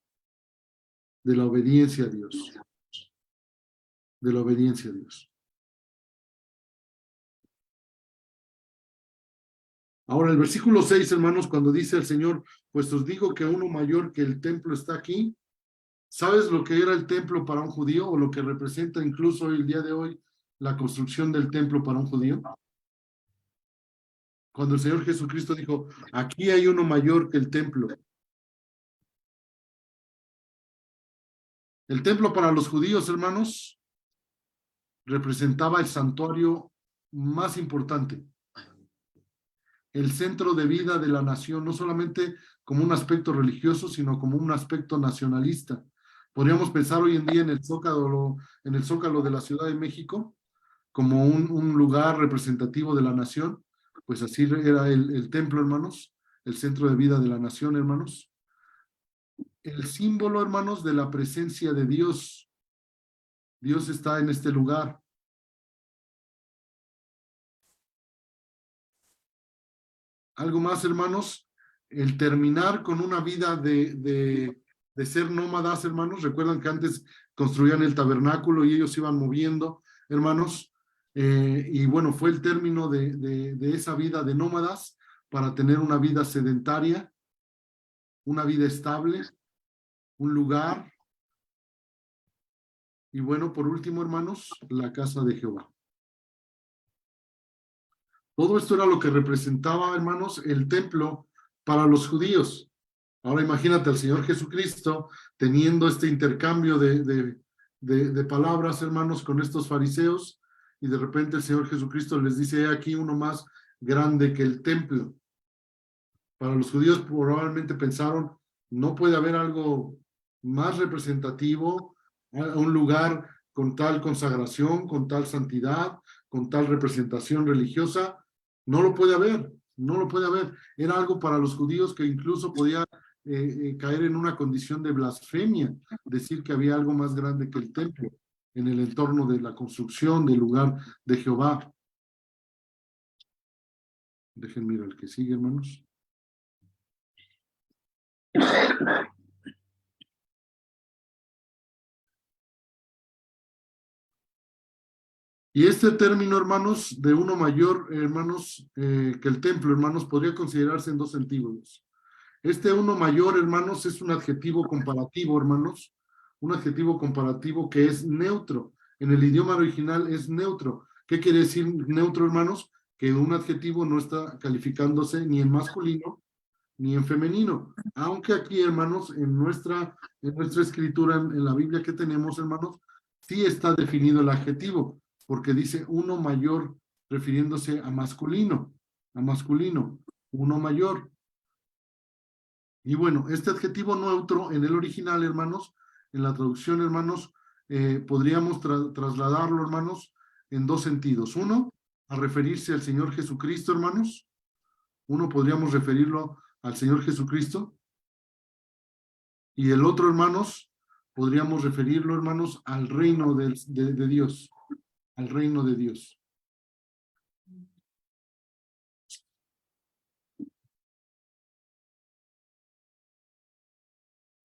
de la obediencia a Dios, de la obediencia a Dios. Ahora, el versículo 6, hermanos, cuando dice el Señor, pues os digo que uno mayor que el templo está aquí. ¿Sabes lo que era el templo para un judío o lo que representa incluso hoy, el día de hoy, la construcción del templo para un judío? Cuando el Señor Jesucristo dijo, aquí hay uno mayor que el templo. El templo para los judíos, hermanos, representaba el santuario más importante, el centro de vida de la nación, no solamente como un aspecto religioso, sino como un aspecto nacionalista. Podríamos pensar hoy en día en el Zócalo de la Ciudad de México, como un lugar representativo de la nación. Pues así era el templo, hermanos, el centro de vida de la nación, hermanos. El símbolo, hermanos, de la presencia de Dios. Dios está en este lugar. Algo más, hermanos, el terminar con una vida de ser nómadas, hermanos. Recuerdan que antes construían el tabernáculo y ellos iban moviendo, hermanos. Y bueno, fue el término de esa vida de nómadas para tener una vida sedentaria, una vida estable, un lugar. Y bueno, por último, hermanos, la casa de Jehová. Todo esto era lo que representaba, hermanos, el templo para los judíos. Ahora imagínate al Señor Jesucristo teniendo este intercambio de palabras, hermanos, con estos fariseos, y de repente el Señor Jesucristo les dice, he aquí uno más grande que el templo. Para los judíos probablemente pensaron, no puede haber algo más representativo, un lugar con tal consagración, con tal santidad, con tal representación religiosa. No lo puede haber, no lo puede haber. Era algo para los judíos que incluso podía caer en una condición de blasfemia, decir que había algo más grande que el templo en el entorno de la construcción del lugar de Jehová. Déjenme ir al que sigue, hermanos. Y este término, hermanos, de uno mayor, hermanos, que el templo, hermanos, podría considerarse en dos sentidos. Este uno mayor, hermanos, es un adjetivo comparativo, hermanos, un adjetivo comparativo que es neutro. En el idioma original es neutro. ¿Qué quiere decir neutro, hermanos? Que un adjetivo no está calificándose ni en masculino ni en femenino. Aunque aquí, hermanos, en nuestra escritura, en la Biblia que tenemos, hermanos, sí está definido el adjetivo, porque dice uno mayor, refiriéndose a masculino, uno mayor. Y bueno, este adjetivo neutro en el original, hermanos, en la traducción, hermanos, podríamos trasladarlo, hermanos, en dos sentidos. Uno, a referirse al Señor Jesucristo, hermanos. Uno podríamos referirlo al Señor Jesucristo. Y el otro, hermanos, podríamos referirlo, hermanos, al reino de Dios. Al reino de Dios.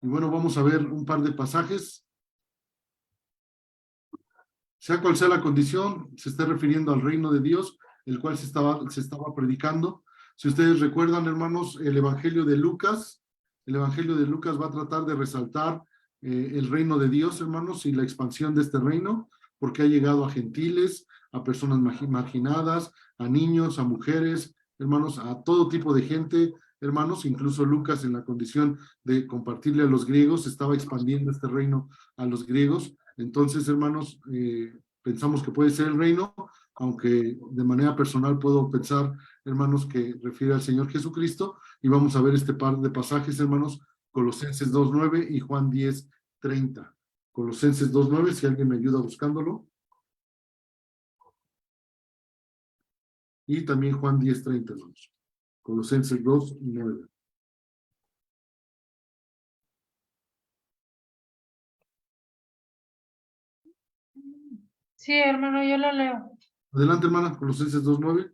Y bueno, vamos a ver un par de pasajes. Sea cual sea la condición, se está refiriendo al reino de Dios, el cual se estaba predicando. Si ustedes recuerdan, hermanos, el Evangelio de Lucas va a tratar de resaltar el reino de Dios, hermanos, y la expansión de este reino, porque ha llegado a gentiles, a personas marginadas, a niños, a mujeres, hermanos, a todo tipo de gente, hermanos. Incluso Lucas, en la condición de compartirle a los griegos, estaba expandiendo este reino a los griegos. Entonces, hermanos, pensamos que puede ser el reino, aunque de manera personal puedo pensar, hermanos, que refiere al Señor Jesucristo. Y vamos a ver este par de pasajes, hermanos, Colosenses 2:9 y Juan 10:30. Colosenses 2:9, si alguien me ayuda buscándolo. Y también Juan 10:30, hermanos. Colosenses 2:9. Sí, hermano, yo lo leo. Adelante, hermana, Colosenses 2:9.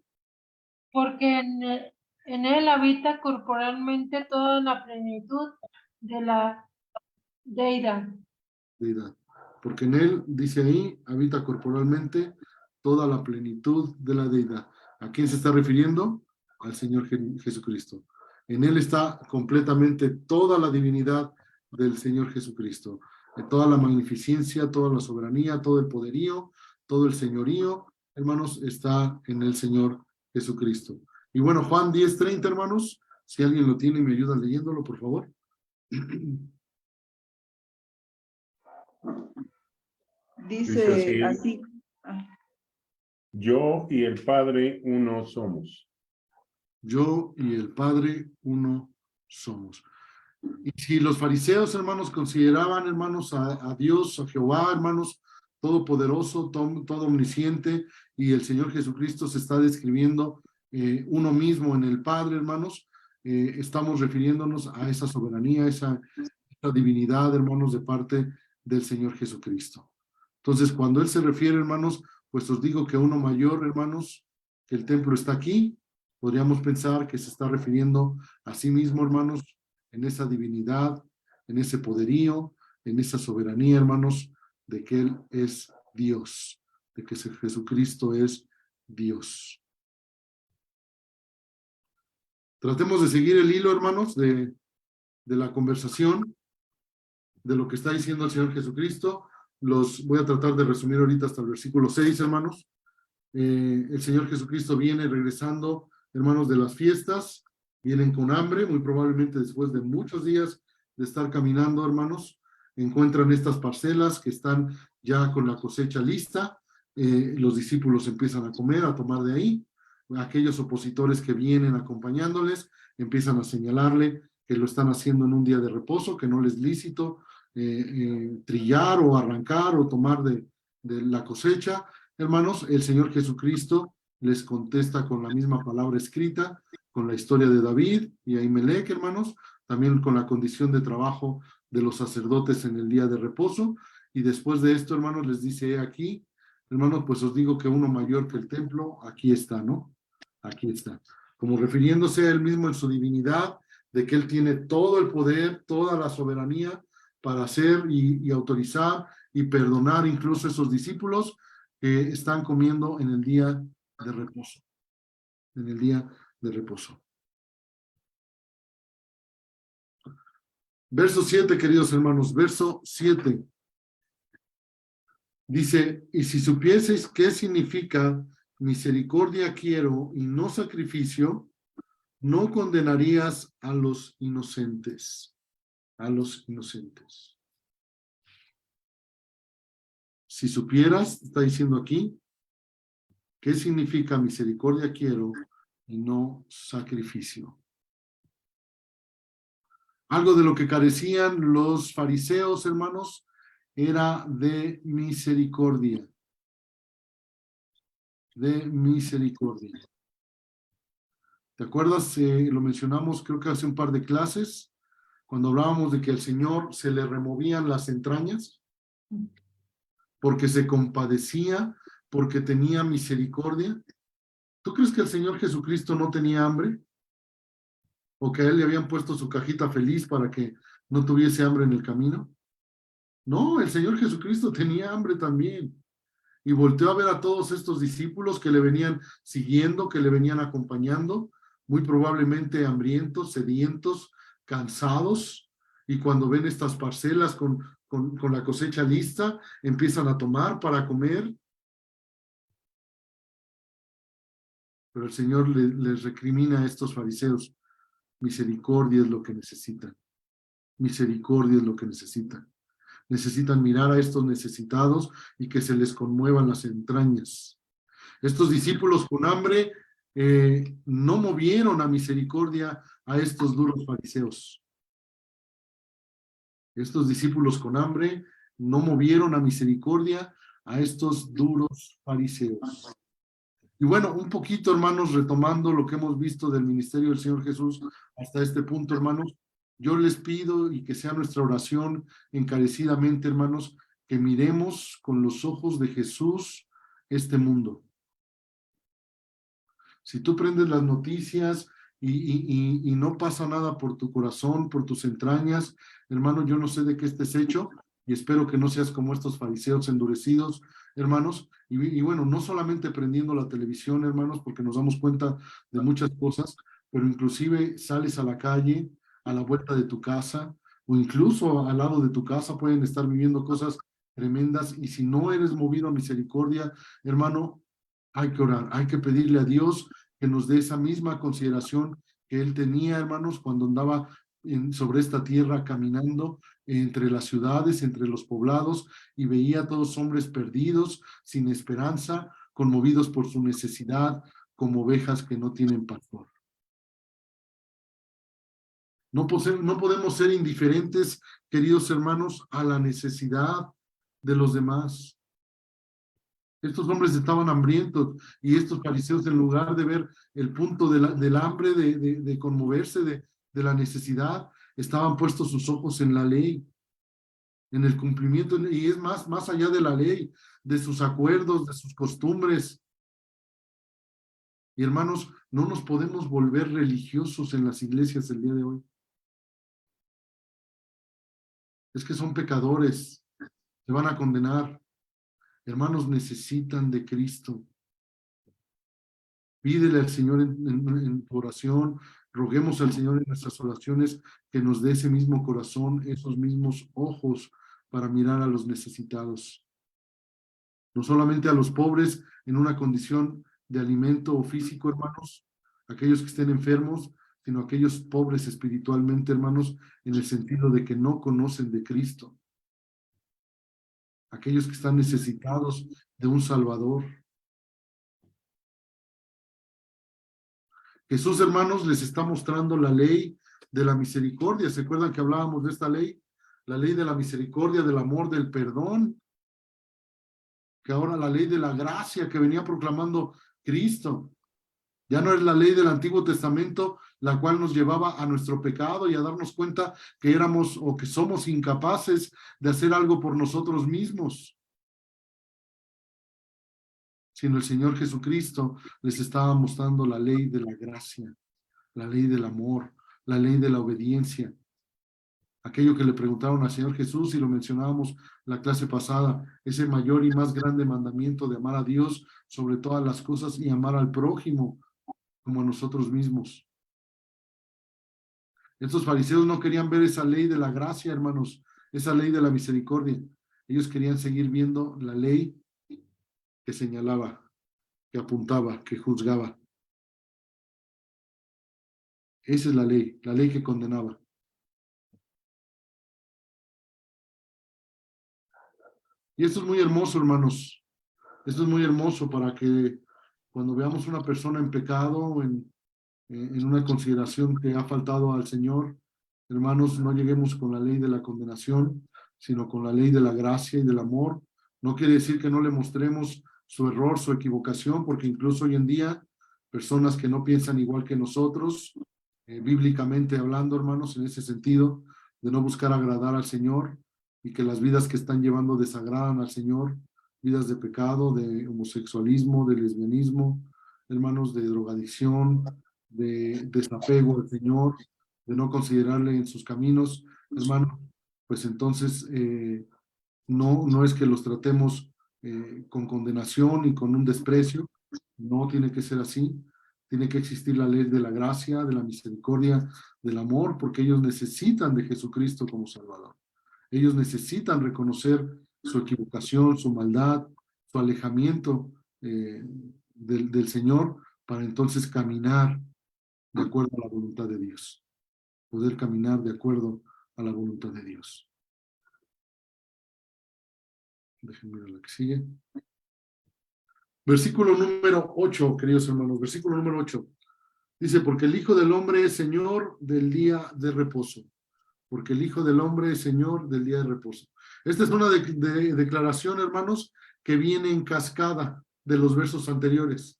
Porque en él habita corporalmente toda la plenitud de la deidad. Deidad. Porque en él, dice ahí, habita corporalmente toda la plenitud de la deidad. ¿A quién se está refiriendo? Al Señor Jesucristo. En él está completamente toda la divinidad del Señor Jesucristo. Toda la magnificencia, toda la soberanía, todo el poderío, todo el señorío, hermanos, está en el Señor Jesucristo. Y bueno, Juan 10:30, hermanos, si alguien lo tiene y me ayuda leyéndolo, por favor. Dice así, así. yo y el Padre uno somos. Yo y el Padre uno somos. Y si los fariseos, hermanos, consideraban, hermanos, a Dios, a Jehová, hermanos, todopoderoso, todo omnisciente, y el Señor Jesucristo se está describiendo uno mismo en el Padre, hermanos, estamos refiriéndonos a esa soberanía, esa divinidad, hermanos, de parte del Señor Jesucristo. Entonces, cuando Él se refiere, hermanos, pues os digo que uno mayor, hermanos, que el templo está aquí, podríamos pensar que se está refiriendo a sí mismo, hermanos, en esa divinidad, en ese poderío, en esa soberanía, hermanos, de que Él es Dios, de que Jesucristo es Dios. Tratemos de seguir el hilo, hermanos, de la conversación, de lo que está diciendo el Señor Jesucristo. Los voy a tratar de resumir ahorita hasta el versículo 6, hermanos. El Señor Jesucristo viene regresando, hermanos, de las fiestas, vienen con hambre, muy probablemente después de muchos días de estar caminando, hermanos, encuentran estas parcelas que están ya con la cosecha lista, los discípulos empiezan a comer, a tomar de ahí, aquellos opositores que vienen acompañándoles empiezan a señalarle que lo están haciendo en un día de reposo, que no les es lícito trillar o arrancar o tomar de la cosecha. Hermanos, el Señor Jesucristo les contesta con la misma palabra escrita, con la historia de David y Ahimelech, hermanos, también con la condición de trabajo de los sacerdotes en el día de reposo. Y después de esto, hermanos, les dice aquí, hermanos, pues os digo que uno mayor que el templo, aquí está, ¿no? Aquí está. Como refiriéndose a él mismo en su divinidad, de que él tiene todo el poder, toda la soberanía para hacer y autorizar y perdonar incluso a esos discípulos que están comiendo en el día de reposo. En el día de reposo. Verso 7, queridos hermanos, verso 7. Dice, y si supieseis qué significa misericordia quiero y no sacrificio, no condenarías a los inocentes. A los inocentes. Si supieras, está diciendo aquí, qué significa misericordia quiero y no sacrificio. Algo de lo que carecían los fariseos, hermanos, era de misericordia. De misericordia. ¿Te acuerdas? Lo mencionamos creo que hace un par de clases, cuando hablábamos de que al Señor se le removían las entrañas, porque se compadecía, porque tenía misericordia. ¿Tú crees que el Señor Jesucristo no tenía hambre? ¿O que a él le habían puesto su cajita feliz para que no tuviese hambre en el camino? No, el Señor Jesucristo tenía hambre también. Y volteó a ver a todos estos discípulos que le venían siguiendo, que le venían acompañando, muy probablemente hambrientos, sedientos, cansados, y cuando ven estas parcelas con la cosecha lista, empiezan a tomar para comer. Pero el Señor les recrimina a estos fariseos: misericordia es lo que necesitan. Misericordia es lo que necesitan. Necesitan mirar a estos necesitados y que se les conmuevan las entrañas. Estos discípulos con hambre no movieron a misericordia a estos duros fariseos. Estos discípulos con hambre no movieron a misericordia a estos duros fariseos. Y bueno, un poquito, hermanos, retomando lo que hemos visto del ministerio del Señor Jesús hasta este punto, hermanos, yo les pido, y que sea nuestra oración encarecidamente, hermanos, que miremos con los ojos de Jesús este mundo. Si tú prendes las noticias y no pasa nada por tu corazón, por tus entrañas, hermano, yo no sé de qué estés hecho, y espero que no seas como estos fariseos endurecidos, hermanos. Y bueno, no solamente prendiendo la televisión, hermanos, porque nos damos cuenta de muchas cosas, pero inclusive sales a la calle, a la vuelta de tu casa, o incluso al lado de tu casa pueden estar viviendo cosas tremendas, y si no eres movido a misericordia, hermano, hay que orar, hay que pedirle a Dios que nos dé esa misma consideración que Él tenía, hermanos, cuando andaba sobre esta tierra caminando entre las ciudades, entre los poblados, y veía a todos hombres perdidos, sin esperanza, conmovidos por su necesidad, como ovejas que no tienen pastor. No podemos ser indiferentes, queridos hermanos, a la necesidad de los demás. Estos hombres estaban hambrientos, y estos fariseos, en lugar de ver el punto del hambre, de conmoverse de la necesidad, estaban puestos sus ojos en la ley, en el cumplimiento, y es más allá de la ley, de sus acuerdos, de sus costumbres. Y hermanos, no nos podemos volver religiosos en las iglesias el día de hoy. Es que son pecadores, se van a condenar. Hermanos, necesitan de Cristo. Pídele al Señor en tu oración, roguemos al Señor en nuestras oraciones que nos dé ese mismo corazón, esos mismos ojos para mirar a los necesitados. No solamente a los pobres en una condición de alimento o físico, hermanos, aquellos que estén enfermos, sino aquellos pobres espiritualmente, hermanos, en el sentido de que no conocen de Cristo. Aquellos que están necesitados de un Salvador. Jesús, hermanos, les está mostrando la ley de la misericordia. ¿Se acuerdan que hablábamos de esta ley? La ley de la misericordia, del amor, del perdón. Que ahora la ley de la gracia que venía proclamando Cristo. Ya no es la ley del Antiguo Testamento, la cual nos llevaba a nuestro pecado y a darnos cuenta que éramos o que somos incapaces de hacer algo por nosotros mismos. Sino el Señor Jesucristo les estaba mostrando la ley de la gracia, la ley del amor, la ley de la obediencia. Aquello que le preguntaron al Señor Jesús, y lo mencionábamos la clase pasada, ese mayor y más grande mandamiento de amar a Dios sobre todas las cosas y amar al prójimo como a nosotros mismos. Estos fariseos no querían ver esa ley de la gracia, hermanos, esa ley de la misericordia. Ellos querían seguir viendo la ley que señalaba, que apuntaba, que juzgaba. Esa es la ley que condenaba. Y esto es muy hermoso, hermanos. Esto es muy hermoso para que cuando veamos una persona en pecado, en una consideración que ha faltado al Señor, hermanos, no lleguemos con la ley de la condenación, sino con la ley de la gracia y del amor. No quiere decir que no le mostremos su error, su equivocación, porque incluso hoy en día, personas que no piensan igual que nosotros, bíblicamente hablando, hermanos, en ese sentido, de no buscar agradar al Señor, y que las vidas que están llevando desagradan al Señor, vidas de pecado, de homosexualismo, de lesbianismo, hermanos, de drogadicción, de desapego al Señor, de no considerarle en sus caminos, hermano, pues entonces no es que los tratemos con condenación y con un desprecio, no tiene que ser así, tiene que existir la ley de la gracia, de la misericordia, del amor, porque ellos necesitan de Jesucristo como Salvador. Ellos necesitan reconocer su equivocación, su maldad, su alejamiento del Señor, para entonces caminar de acuerdo a la voluntad de Dios. Poder caminar de acuerdo a la voluntad de Dios. Déjenme ver la que sigue. Versículo número 8, queridos hermanos. Versículo número 8. Dice, porque el Hijo del Hombre es Señor del día de reposo. Porque el Hijo del Hombre es Señor del día de reposo. Esta es una declaración, hermanos, que viene en cascada de los versos anteriores.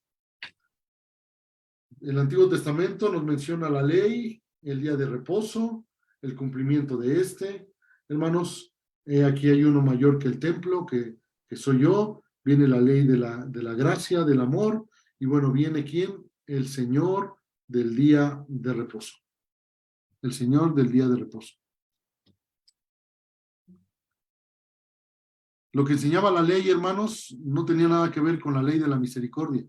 El Antiguo Testamento nos menciona la ley, el día de reposo, el cumplimiento de este. Hermanos, aquí hay uno mayor que el templo, que soy yo. Viene la ley de la gracia, del amor. Y bueno, viene ¿quién? El Señor del día de reposo. El Señor del día de reposo. Lo que enseñaba la ley, hermanos, no tenía nada que ver con la ley de la misericordia.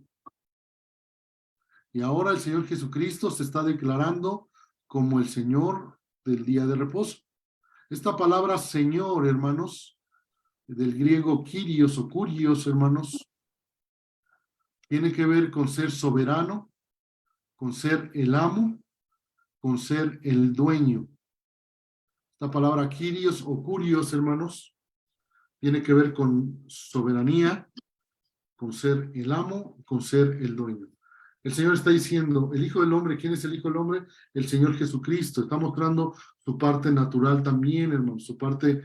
Y ahora el Señor Jesucristo se está declarando como el Señor del día de reposo. Esta palabra Señor, hermanos, del griego Kyrios o Kurios, hermanos, tiene que ver con ser soberano, con ser el amo, con ser el dueño. Esta palabra Kyrios o Kurios, hermanos, tiene que ver con soberanía, con ser el amo, con ser el dueño. El Señor está diciendo, el Hijo del Hombre, ¿quién es el Hijo del Hombre? El Señor Jesucristo. Está mostrando su parte natural también, hermano, su parte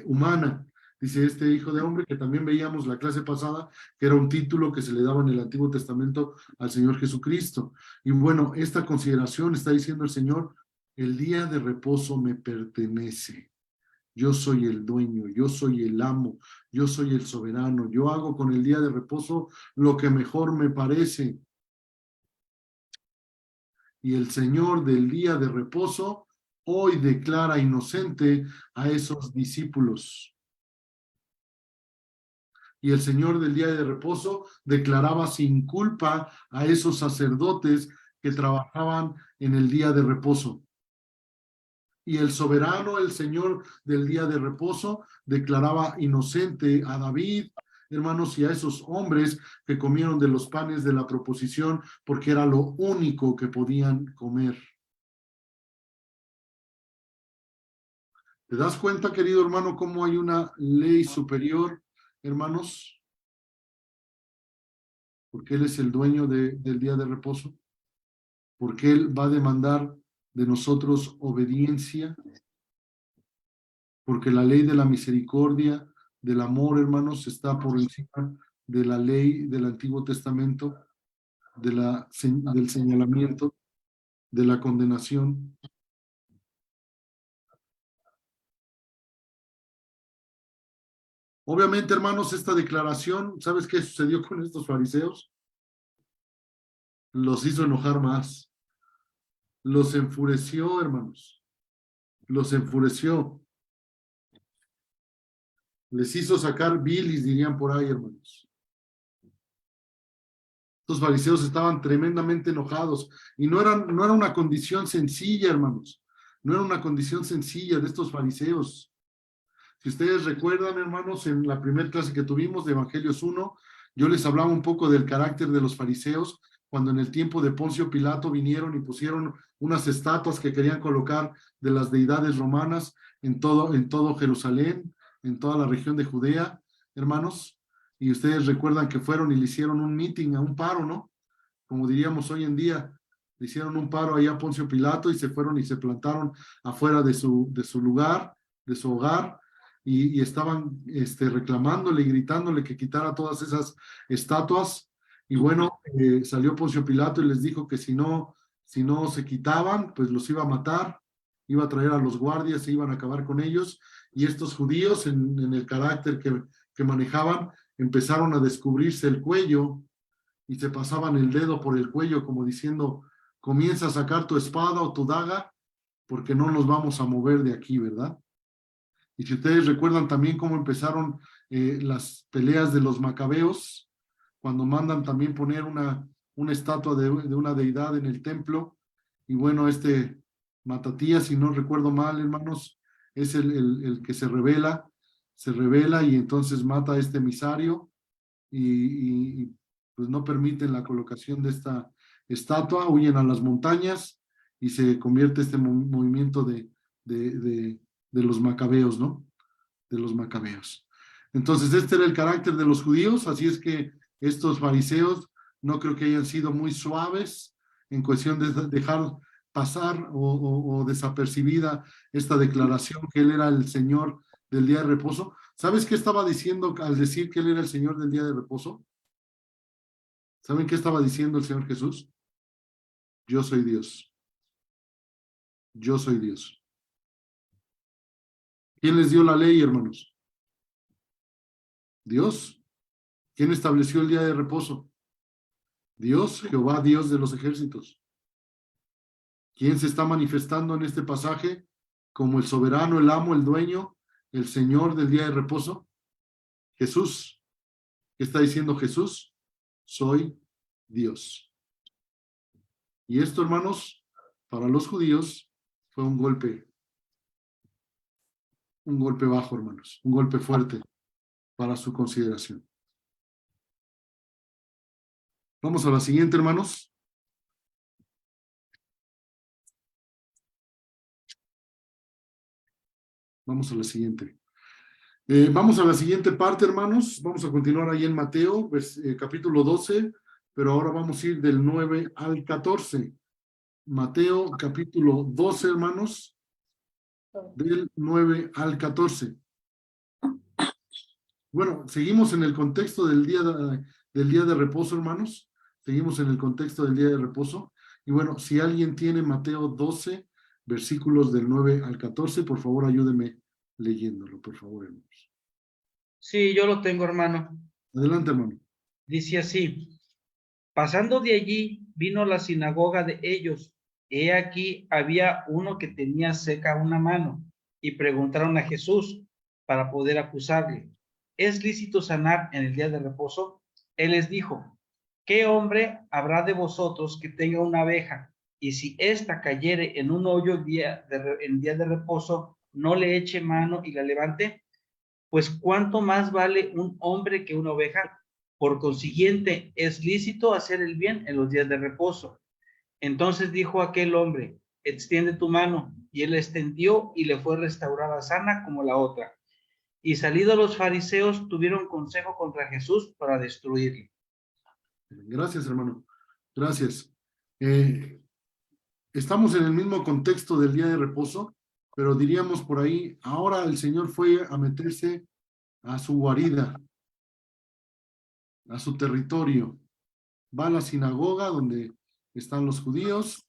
humana. Dice este Hijo de Hombre, que también veíamos la clase pasada, que era un título que se le daba en el Antiguo Testamento al Señor Jesucristo. Y bueno, esta consideración está diciendo el Señor, el día de reposo me pertenece. Yo soy el dueño, yo soy el amo, yo soy el soberano. Yo hago con el día de reposo lo que mejor me parece. Y el Señor del día de reposo hoy declara inocente a esos discípulos. Y el Señor del día de reposo declaraba sin culpa a esos sacerdotes que trabajaban en el día de reposo. Y el soberano, el Señor del día de reposo, declaraba inocente a David, hermanos, y a esos hombres que comieron de los panes de la proposición, porque era lo único que podían comer. ¿Te das cuenta, querido hermano, cómo hay una ley superior, hermanos? Porque Él es el dueño del día de reposo. Porque Él va a demandar de nosotros obediencia. Porque la ley de la misericordia, del amor, hermanos, está por encima de la ley del Antiguo Testamento, del señalamiento, de la condenación. Obviamente, hermanos, esta declaración, ¿sabes qué sucedió con estos fariseos? Los hizo enojar más. Los enfureció, hermanos. Los enfureció. Les hizo sacar bilis, dirían por ahí, hermanos. Estos fariseos estaban tremendamente enojados y no era una condición sencilla, hermanos. No era una condición sencilla de estos fariseos. Si ustedes recuerdan, hermanos, en la primera clase que tuvimos de Evangelios 1, yo les hablaba un poco del carácter de los fariseos, cuando en el tiempo de Poncio Pilato vinieron y pusieron unas estatuas que querían colocar de las deidades romanas en todo Jerusalén, en toda la región de Judea, hermanos, y ustedes recuerdan que fueron y le hicieron un meeting, un paro, ¿no? Como diríamos hoy en día, le hicieron un paro allá a Poncio Pilato y se fueron y se plantaron afuera de su lugar, de su hogar, y estaban reclamándole y gritándole que quitara todas esas estatuas. Y bueno, salió Poncio Pilato y les dijo que si no se quitaban, pues los iba a matar, iba a traer a los guardias e iban a acabar con ellos. Y estos judíos, en el carácter que manejaban, empezaron a descubrirse el cuello y se pasaban el dedo por el cuello como diciendo, comienza a sacar tu espada o tu daga porque no nos vamos a mover de aquí, ¿verdad? Y si ustedes recuerdan también cómo empezaron las peleas de los macabeos, cuando mandan también poner una estatua de una deidad en el templo, y bueno, Matatías, si no recuerdo mal, hermanos, es el que se revela y entonces mata a este emisario y pues no permiten la colocación de esta estatua, huyen a las montañas y se convierte este movimiento de los macabeos, ¿no? De los macabeos. Entonces, este era el carácter de los judíos, así es que estos fariseos no creo que hayan sido muy suaves en cuestión de dejar pasar o desapercibida esta declaración que él era el Señor del día de reposo. ¿Sabes qué estaba diciendo al decir que él era el Señor del día de reposo? ¿Saben qué estaba diciendo el Señor Jesús? Yo soy Dios. Yo soy Dios. ¿Quién les dio la ley, hermanos? Dios. ¿Quién estableció el día de reposo? Dios, Jehová, Dios de los ejércitos. ¿Quién se está manifestando en este pasaje como el soberano, el amo, el dueño, el Señor del día de reposo? Jesús. ¿Qué está diciendo Jesús? Soy Dios. Y esto, hermanos, para los judíos fue un golpe bajo, hermanos, un golpe fuerte para su consideración. Vamos a la siguiente, hermanos. Vamos a la siguiente. Vamos a la siguiente parte, hermanos. Vamos a continuar ahí en Mateo, capítulo 12, pero ahora vamos a ir del 9 al 14. Mateo, capítulo 12, hermanos, del 9 al 14. Bueno, seguimos en el contexto del día de reposo, hermanos. Seguimos en el contexto del día de reposo. Y bueno, si alguien tiene Mateo 12, versículos del 9 al 14, por favor, ayúdeme leyéndolo, por favor, hermanos. Sí, yo lo tengo, hermano. Adelante, hermano. Dice así: pasando de allí, vino a la sinagoga de ellos. He aquí había uno que tenía seca una mano, y preguntaron a Jesús para poder acusarle: ¿es lícito sanar en el día de reposo? Él les dijo: ¿qué hombre habrá de vosotros que tenga una abeja, y si ésta cayere en un hoyo en día de reposo, no le eche mano y la levante? Pues cuánto más vale un hombre que una oveja. Por consiguiente, es lícito hacer el bien en los días de reposo. Entonces dijo aquel hombre: extiende tu mano. Y él la extendió y le fue restaurada sana como la otra. Y salidos los fariseos, tuvieron consejo contra Jesús para destruirle. Gracias, hermano. Gracias. Estamos en el mismo contexto del día de reposo, pero diríamos por ahí, ahora el Señor fue a meterse a su guarida, a su territorio. Va a la sinagoga donde están los judíos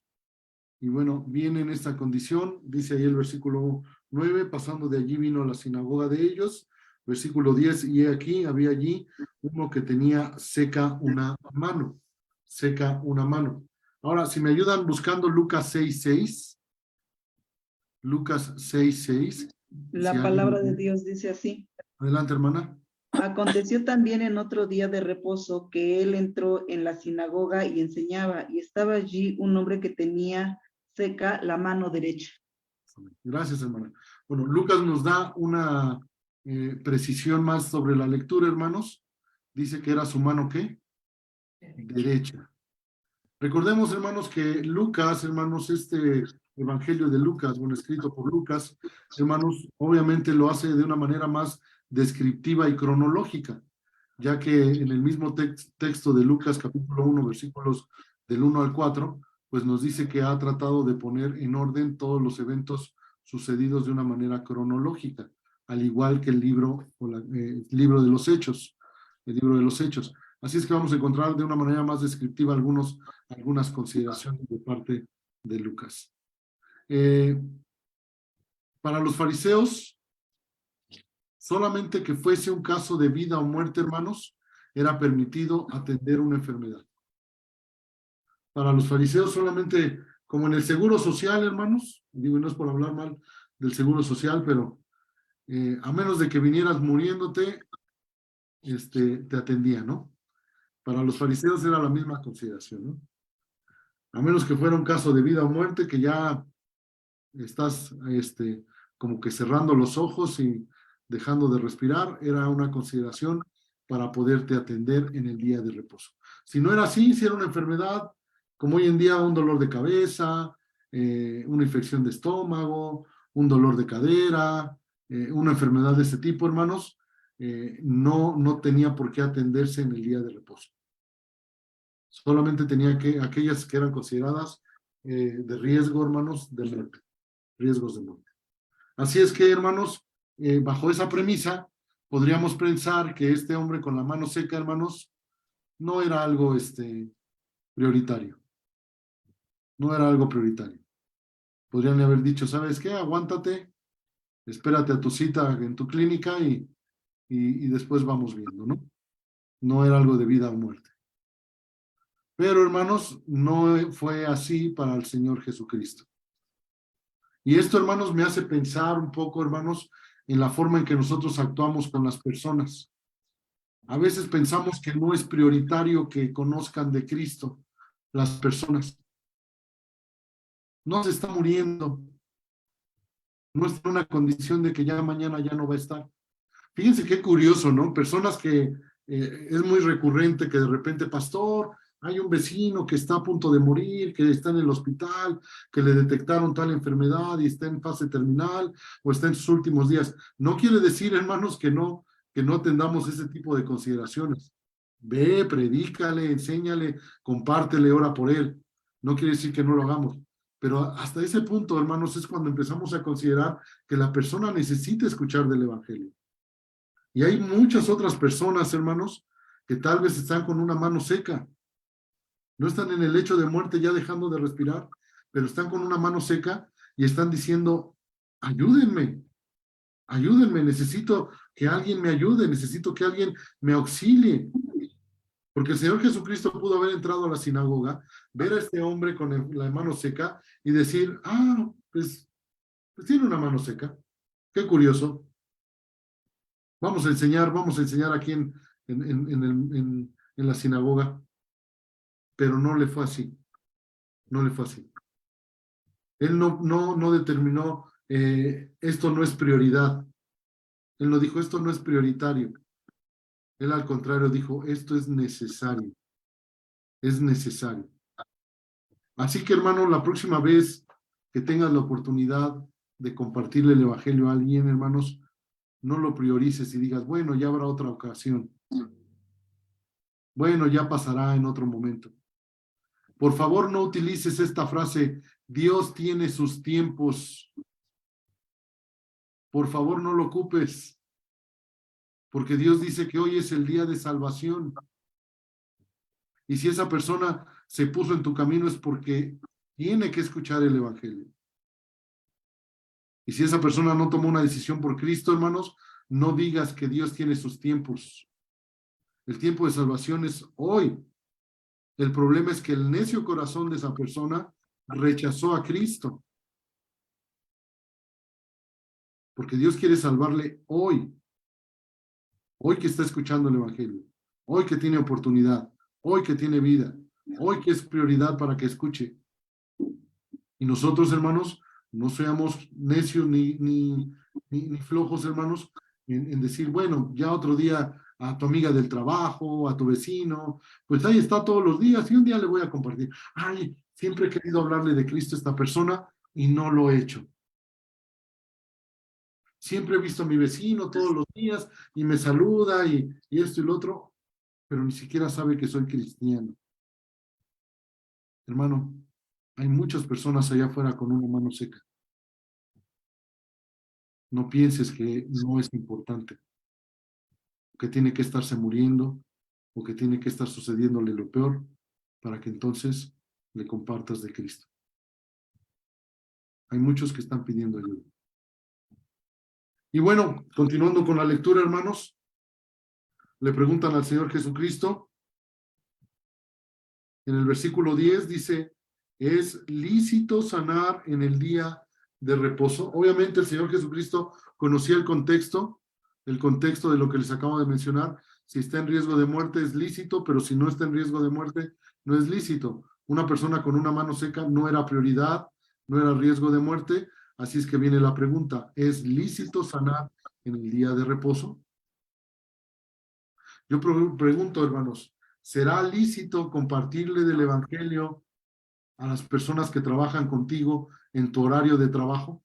y bueno, viene en esta condición, dice ahí el versículo 9, pasando de allí vino a la sinagoga de ellos. Versículo 10, y aquí, había allí uno que tenía seca una mano. Ahora, si me ayudan buscando Lucas 6:6. Lucas 6:6. La palabra de Dios dice así. Adelante, hermana. Aconteció también en otro día de reposo que él entró en la sinagoga y enseñaba, y estaba allí un hombre que tenía seca la mano derecha. Gracias, hermana. Bueno, Lucas nos da una precisión más sobre la lectura, hermanos. Dice que era su mano, ¿qué? Derecha. Recordemos, hermanos, que Lucas, hermanos, este evangelio de Lucas, bueno, escrito por Lucas, hermanos, obviamente lo hace de una manera más descriptiva y cronológica, ya que en el mismo texto de Lucas, capítulo 1, versículos del 1 al 4, pues nos dice que ha tratado de poner en orden todos los eventos sucedidos de una manera cronológica. al igual que el libro de los Hechos, el libro de los Hechos. Así es que vamos a encontrar de una manera más descriptiva algunas consideraciones de parte de Lucas. Para los fariseos, solamente que fuese un caso de vida o muerte, hermanos, era permitido atender una enfermedad. Para los fariseos solamente, como en el seguro social, hermanos, digo, no es por hablar mal del seguro social, pero a menos de que vinieras muriéndote, te atendía, ¿no? Para los fariseos era la misma consideración, ¿no? A menos que fuera un caso de vida o muerte, que ya estás como que cerrando los ojos y dejando de respirar, era una consideración para poderte atender en el día de reposo. Si no era así, si era una enfermedad, como hoy en día un dolor de cabeza, una infección de estómago, un dolor de cadera, una enfermedad de ese tipo, hermanos, no tenía por qué atenderse en el día de reposo. Solamente tenía que, aquellas que eran consideradas de riesgo, hermanos, de muerte, riesgos de muerte. Así es que, hermanos, bajo esa premisa, podríamos pensar que este hombre con la mano seca, hermanos, no era algo prioritario. No era algo prioritario. Podrían haber dicho, ¿sabes qué? Aguántate, espérate a tu cita en tu clínica y después vamos viendo, ¿no? No era algo de vida o muerte. Pero, hermanos, no fue así para el Señor Jesucristo. Y esto, hermanos, me hace pensar un poco, hermanos, en la forma en que nosotros actuamos con las personas. A veces pensamos que no es prioritario que conozcan de Cristo las personas. No se está muriendo. No está en una condición de que ya mañana ya no va a estar. Fíjense qué curioso, ¿no? Personas que es muy recurrente que de repente, pastor, hay un vecino que está a punto de morir, que está en el hospital, que le detectaron tal enfermedad y está en fase terminal o está en sus últimos días. No quiere decir, hermanos, que no atendamos ese tipo de consideraciones. Ve, predícale, enséñale, compártele, ora por él. No quiere decir que no lo hagamos. Pero hasta ese punto, hermanos, es cuando empezamos a considerar que la persona necesita escuchar del Evangelio. Y hay muchas otras personas, hermanos, que tal vez están con una mano seca. No están en el lecho de muerte ya dejando de respirar, pero están con una mano seca y están diciendo, ayúdenme, ayúdenme, necesito que alguien me ayude, necesito que alguien me auxilie. Porque el Señor Jesucristo pudo haber entrado a la sinagoga, ver a este hombre con la mano seca y decir, pues tiene una mano seca. Qué curioso. Vamos a enseñar aquí en la sinagoga. Pero no le fue así. No le fue así. Él no determinó, esto no es prioridad. Él no dijo, esto no es prioritario. Él al contrario dijo, esto es necesario. Es necesario. Así que, hermano, la próxima vez que tengas la oportunidad de compartirle el Evangelio a alguien, hermanos, no lo priorices y digas, bueno, ya habrá otra ocasión. Bueno, ya pasará en otro momento. Por favor, no utilices esta frase, Dios tiene sus tiempos. Por favor, no lo ocupes. Porque Dios dice que hoy es el día de salvación. Y si esa persona se puso en tu camino es porque tiene que escuchar el Evangelio. Y si esa persona no tomó una decisión por Cristo, hermanos, no digas que Dios tiene sus tiempos. El tiempo de salvación es hoy. El problema es que el necio corazón de esa persona rechazó a Cristo. Porque Dios quiere salvarle hoy. Hoy que está escuchando el Evangelio. Hoy que tiene oportunidad. Hoy que tiene vida. Hoy que es prioridad para que escuche. Y nosotros, hermanos, no seamos necios ni flojos, hermanos, en decir, bueno, ya otro día a tu amiga del trabajo, a tu vecino, pues ahí está todos los días y un día le voy a compartir. Ay, siempre he querido hablarle de Cristo a esta persona y no lo he hecho. Siempre he visto a mi vecino todos los días y me saluda y esto y lo otro, pero ni siquiera sabe que soy cristiano. Hermano, hay muchas personas allá afuera con una mano seca. No pienses que no es importante, que tiene que estarse muriendo o que tiene que estar sucediéndole lo peor para que entonces le compartas de Cristo. Hay muchos que están pidiendo ayuda. Y bueno, continuando con la lectura, hermanos, le preguntan al Señor Jesucristo, en el versículo 10 dice, ¿es lícito sanar en el día de reposo? Obviamente el Señor Jesucristo conocía el contexto de lo que les acabo de mencionar. Si está en riesgo de muerte es lícito, pero si no está en riesgo de muerte, no es lícito. Una persona con una mano seca no era prioridad, no era riesgo de muerte, así es que viene la pregunta, ¿es lícito sanar en el día de reposo? Yo pregunto, hermanos, ¿será lícito compartirle del Evangelio a las personas que trabajan contigo en tu horario de trabajo?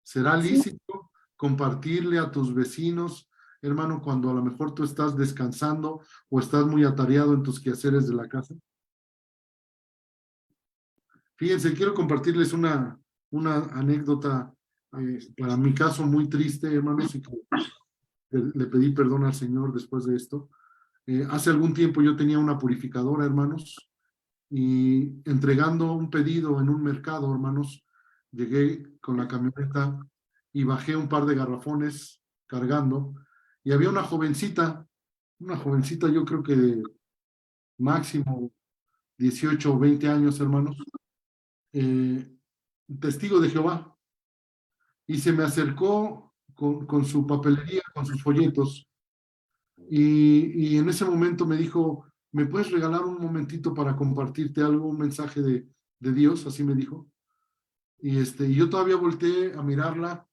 ¿Será Sí. lícito compartirle a tus vecinos, hermano, cuando a lo mejor tú estás descansando o estás muy atareado en tus quehaceres de la casa? Fíjense, quiero compartirles una anécdota, para mi caso muy triste, hermanos, y que le pedí perdón al Señor después de esto. Hace algún tiempo yo tenía una purificadora, hermanos, y entregando un pedido en un mercado, hermanos, llegué con la camioneta y bajé un par de garrafones cargando, y había una jovencita yo creo que de máximo 18 o 20 años, hermanos, testigo de Jehová, y se me acercó con su papelería, con sus folletos, y en ese momento me dijo, ¿me puedes regalar un momentito para compartirte algo, un mensaje de Dios? Así me dijo. Y yo todavía volteé a mirarla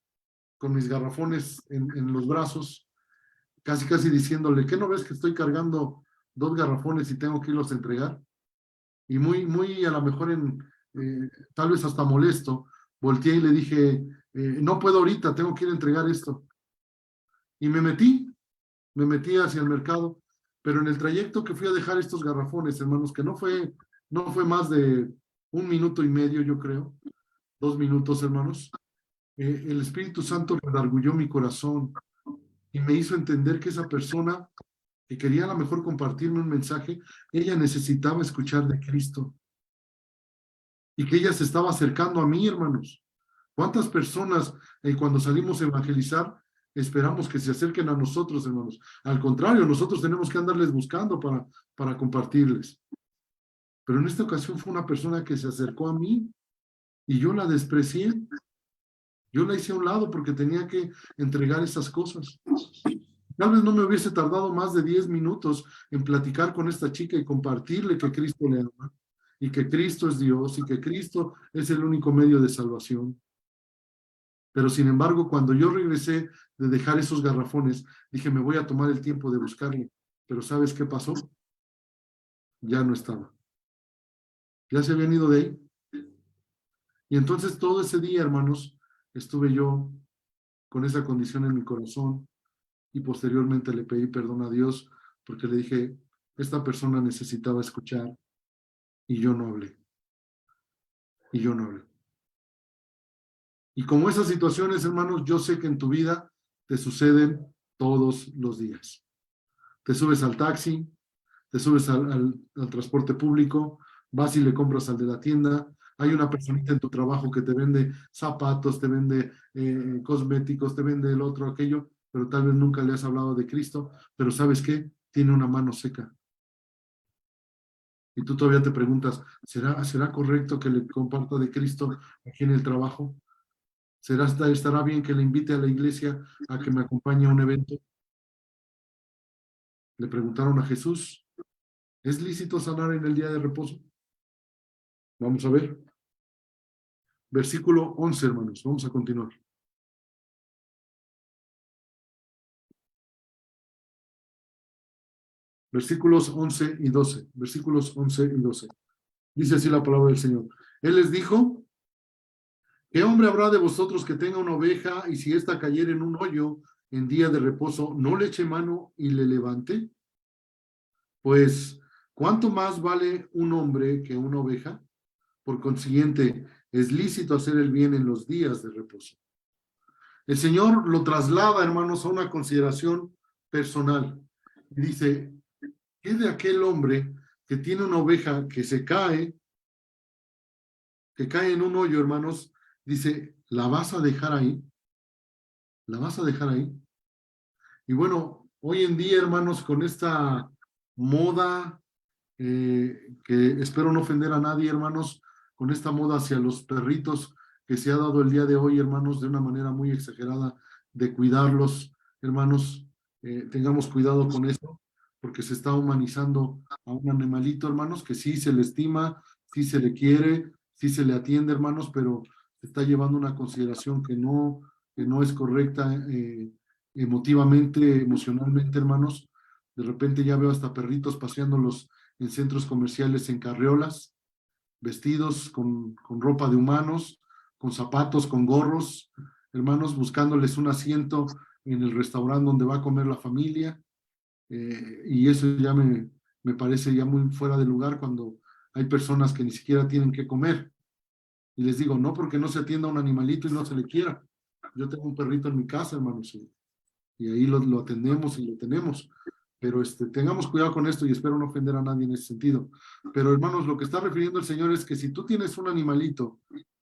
con mis garrafones en los brazos, casi diciéndole, ¿qué no ves que estoy cargando 2 garrafones y tengo que irlos a entregar? Y muy a lo mejor tal vez hasta molesto, volteé y le dije, no puedo ahorita, tengo que ir a entregar esto. Y me metí hacia el mercado, pero en el trayecto que fui a dejar estos garrafones, hermanos, que no fue más de 1 minuto y medio, yo creo, 2 minutos, hermanos, el Espíritu Santo redarguyó mi corazón y me hizo entender que esa persona que quería a lo mejor compartirme un mensaje, ella necesitaba escuchar de Cristo y que ella se estaba acercando a mí, hermanos. ¿Cuántas personas cuando salimos a evangelizar esperamos que se acerquen a nosotros, hermanos? Al contrario, nosotros tenemos que andarles buscando para compartirles. Pero en esta ocasión fue una persona que se acercó a mí y yo la desprecié. Yo la hice a un lado porque tenía que entregar esas cosas. Tal vez no me hubiese tardado más de 10 minutos en platicar con esta chica y compartirle que Cristo le ama y que Cristo es Dios y que Cristo es el único medio de salvación. Pero sin embargo, cuando yo regresé de dejar esos garrafones, dije, me voy a tomar el tiempo de buscarle. Pero ¿sabes qué pasó? Ya no estaba. Ya se habían ido de ahí. Y entonces todo ese día, hermanos, estuve yo con esa condición en mi corazón y posteriormente le pedí perdón a Dios porque le dije, esta persona necesitaba escuchar y yo no hablé. Y yo no hablé. Y como esas situaciones, hermanos, yo sé que en tu vida te suceden todos los días. Te subes al taxi, te subes al transporte público, vas y le compras al de la tienda, hay una personita en tu trabajo que te vende zapatos, te vende cosméticos, te vende el otro, aquello, pero tal vez nunca le has hablado de Cristo, pero ¿sabes qué? Tiene una mano seca. Y tú todavía te preguntas, ¿será correcto que le comparta de Cristo aquí en el trabajo? ¿Estará bien que le invite a la iglesia a que me acompañe a un evento? Le preguntaron a Jesús, ¿es lícito sanar en el día de reposo? Vamos a ver. Versículo 11, hermanos. Vamos a continuar. Versículos 11 y 12. Versículos 11 y 12. Dice así la palabra del Señor. Él les dijo, ¿qué hombre habrá de vosotros que tenga una oveja y si ésta cayere en un hoyo en día de reposo, no le eche mano y le levante? Pues, ¿cuánto más vale un hombre que una oveja? Por consiguiente, Es lícito hacer el bien en los días de reposo. El Señor lo traslada, hermanos, a una consideración personal. Y dice, ¿qué de aquel hombre que tiene una oveja que cae en un hoyo, hermanos? Dice, ¿la vas a dejar ahí? ¿La vas a dejar ahí? Y bueno, hoy en día, hermanos, con esta moda, que espero no ofender a nadie, hermanos, con esta moda hacia los perritos que se ha dado el día de hoy, hermanos, de una manera muy exagerada, de cuidarlos, hermanos, tengamos cuidado con eso, porque se está humanizando a un animalito, hermanos, que sí se le estima, sí se le quiere, sí se le atiende, hermanos, pero se está llevando una consideración que no es correcta, emotivamente, emocionalmente, hermanos. De repente ya veo hasta perritos paseándolos en centros comerciales en carriolas, vestidos con ropa de humanos, con zapatos, con gorros, hermanos, buscándoles un asiento en el restaurante donde va a comer la familia. Y eso ya me parece ya muy fuera de lugar cuando hay personas que ni siquiera tienen que comer. Y les digo, no porque no se atienda a un animalito y no se le quiera. Yo tengo un perrito en mi casa, hermanos, y ahí lo atendemos y lo tenemos. Pero tengamos cuidado con esto y espero no ofender a nadie en ese sentido. Pero hermanos, lo que está refiriendo el Señor es que si tú tienes un animalito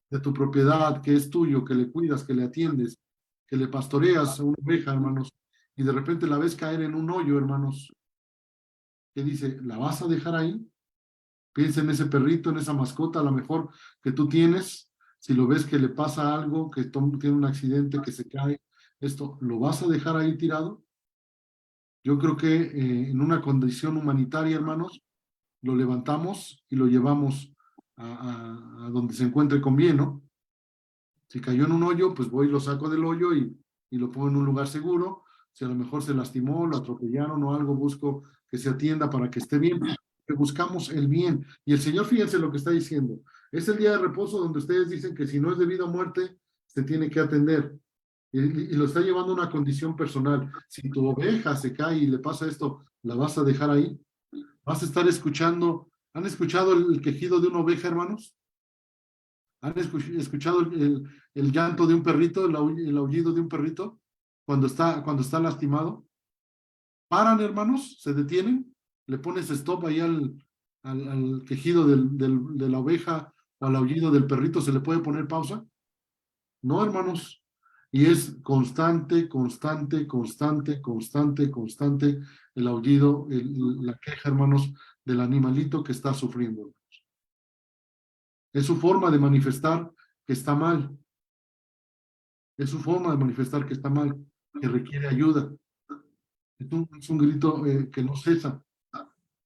de tu propiedad, que es tuyo, que le cuidas, que le atiendes, que le pastoreas a una oveja, hermanos, y de repente la ves caer en un hoyo, hermanos, ¿qué dice? ¿La vas a dejar ahí? Piensa en ese perrito, en esa mascota, a lo mejor que tú tienes. Si lo ves que le pasa algo, que tiene un accidente, que se cae, esto, ¿lo vas a dejar ahí tirado? Yo creo que en una condición humanitaria, hermanos, lo levantamos y lo llevamos a donde se encuentre con bien, ¿no? Si cayó en un hoyo, pues voy y lo saco del hoyo y lo pongo en un lugar seguro. Si a lo mejor se lastimó, lo atropellaron o algo, busco que se atienda para que esté bien. Que buscamos el bien. Y el Señor, fíjense lo que está diciendo. Es el día de reposo donde ustedes dicen que si no es de vida o muerte, se tiene que atender. Y lo está llevando a una condición personal. Si tu oveja se cae y le pasa esto, ¿la vas a dejar ahí? ¿Vas a estar escuchando? ¿Han escuchado el quejido de una oveja, hermanos? ¿Han escuchado el llanto de un perrito, el aullido de un perrito cuando está lastimado? Paran, hermanos, se detienen, le pones stop ahí al quejido de la oveja o al aullido del perrito, ¿se le puede poner pausa? No, hermanos. Y es constante, constante, constante, constante, constante el aullido, la queja, hermanos, del animalito que está sufriendo. Es su forma de manifestar que está mal. Es su forma de manifestar que está mal, que requiere ayuda. Es un grito que no cesa.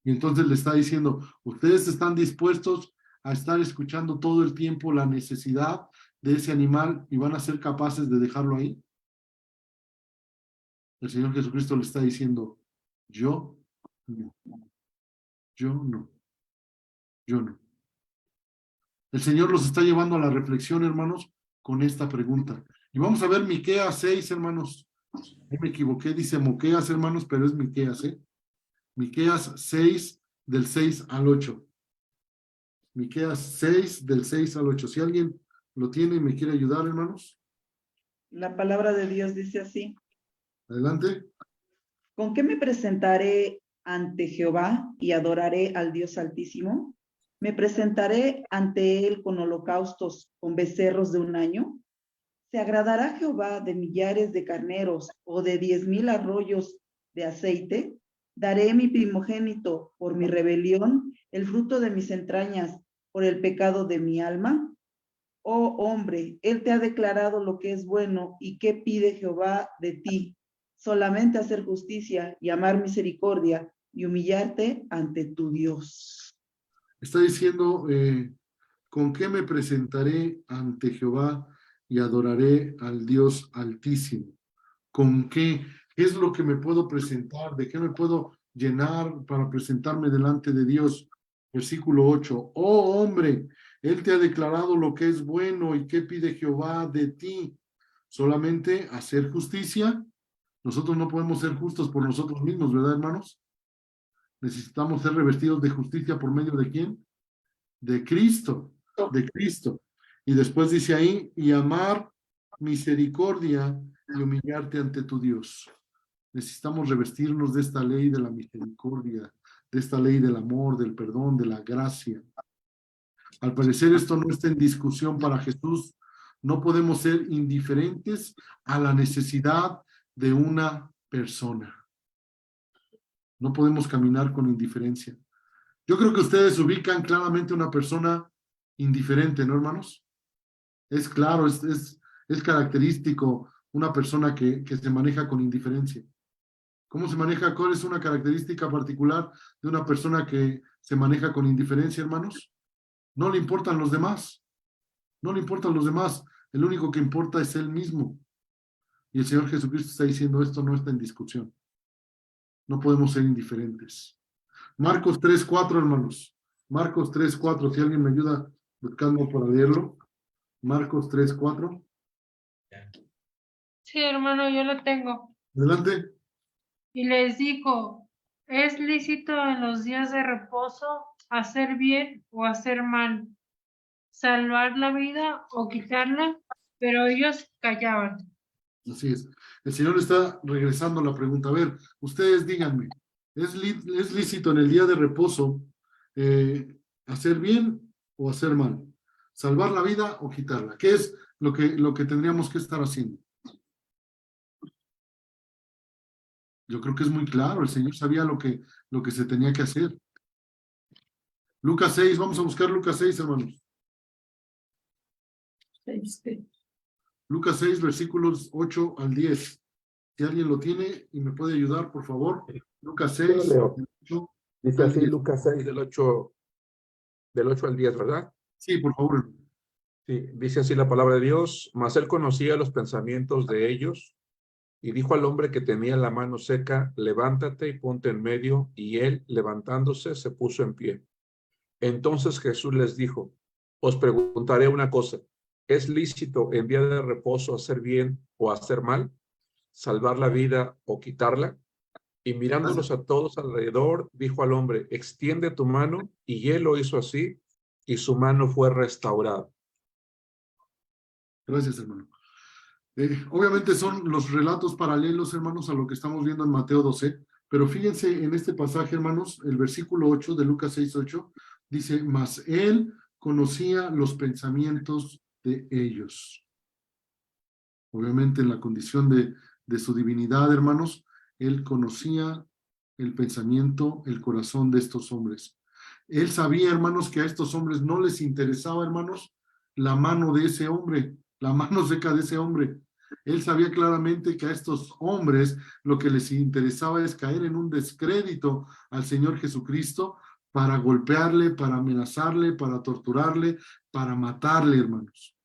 Y entonces le está diciendo, ustedes están dispuestos a estar escuchando todo el tiempo la necesidad de ese animal y van a ser capaces de dejarlo ahí. El Señor Jesucristo le está diciendo, yo no, yo no, yo no. El Señor los está llevando a la reflexión, hermanos, con esta pregunta. Y vamos a ver Miqueas 6, hermanos. Ahí me equivoqué, dice Moqueas, hermanos, pero es Miqueas, ¿eh? Miqueas 6, del 6 al 8. Miqueas 6, del 6 al 8. Si alguien lo tiene y me quiere ayudar, hermanos. La palabra de Dios dice así. Adelante. ¿Con qué me presentaré ante Jehová y adoraré al Dios Altísimo? ¿Me presentaré ante él con holocaustos, con becerros de un año? ¿Se agradará Jehová de millares de carneros o de 10,000 arroyos de aceite? ¿Daré mi primogénito por mi rebelión, el fruto de mis entrañas por el pecado de mi alma? Oh hombre, él te ha declarado lo que es bueno, y qué pide Jehová de ti: solamente hacer justicia y amar misericordia y humillarte ante tu Dios. Está diciendo, ¿con qué me presentaré ante Jehová y adoraré al Dios Altísimo? ¿Con qué? ¿Qué es lo que me puedo presentar? ¿De qué me puedo llenar para presentarme delante de Dios? Versículo 8. Oh hombre, Él te ha declarado lo que es bueno, y qué pide Jehová de ti. Solamente hacer justicia. Nosotros no podemos ser justos por nosotros mismos, ¿verdad, hermanos? Necesitamos ser revestidos de justicia por medio de ¿quién? De Cristo, de Cristo. Y después dice ahí, y amar misericordia y humillarte ante tu Dios. Necesitamos revestirnos de esta ley de la misericordia, de esta ley del amor, del perdón, de la gracia. Al parecer esto no está en discusión para Jesús. No podemos ser indiferentes a la necesidad de una persona. No podemos caminar con indiferencia. Yo creo que ustedes ubican claramente una persona indiferente, ¿no, hermanos? Es claro, es característico una persona que se maneja con indiferencia. ¿Cómo se maneja? ¿Cuál es una característica particular de una persona que se maneja con indiferencia, hermanos? No le importan los demás. No le importan los demás. El único que importa es él mismo. Y el Señor Jesucristo está diciendo, esto no está en discusión. No podemos ser indiferentes. Marcos 3:4, hermanos. Marcos 3:4, si alguien me ayuda buscando para leerlo. Marcos 3:4. Sí, hermano, yo lo tengo. Adelante. Y les dijo, ¿es lícito en los días de reposo hacer bien o hacer mal? ¿Salvar la vida o quitarla? Pero ellos callaban. Así es. El Señor está regresando a la pregunta. A ver, ustedes díganme, ¿es lícito en el día de reposo hacer bien o hacer mal? ¿Salvar la vida o quitarla? ¿Qué es lo que tendríamos que estar haciendo? Yo creo que es muy claro. El Señor sabía lo que se tenía que hacer. Lucas 6, vamos a buscar Lucas 6, hermanos. Lucas 6, versículos 8 al 10. Si alguien lo tiene y me puede ayudar, por favor. Lucas 6, Yo lo leo. 8 Dice al así 10. Lucas 6 del 8 al 10, ¿verdad? Sí, por favor. Sí, dice así la palabra de Dios, mas él conocía los pensamientos de ellos y dijo al hombre que tenía la mano seca, levántate y ponte en medio, y él, levantándose, se puso en pie. Entonces Jesús les dijo, os preguntaré una cosa, ¿es lícito en día de reposo hacer bien o hacer mal? ¿Salvar la vida o quitarla? Y mirándolos a todos alrededor, dijo al hombre, extiende tu mano, y él lo hizo así, y su mano fue restaurada. Gracias, hermano. Obviamente son los relatos paralelos, hermanos, a lo que estamos viendo en Mateo 12, pero fíjense en este pasaje, hermanos, el versículo 8 de Lucas 6:8, dice, mas él conocía los pensamientos de ellos. Obviamente en la condición de su divinidad, hermanos, él conocía el pensamiento, el corazón de estos hombres. Él sabía, hermanos, que a estos hombres no les interesaba, hermanos, la mano de ese hombre, la mano seca de ese hombre. Él sabía claramente que a estos hombres lo que les interesaba es caer en un descrédito al Señor Jesucristo para golpearle, para amenazarle, para torturarle, para matarle, hermanos.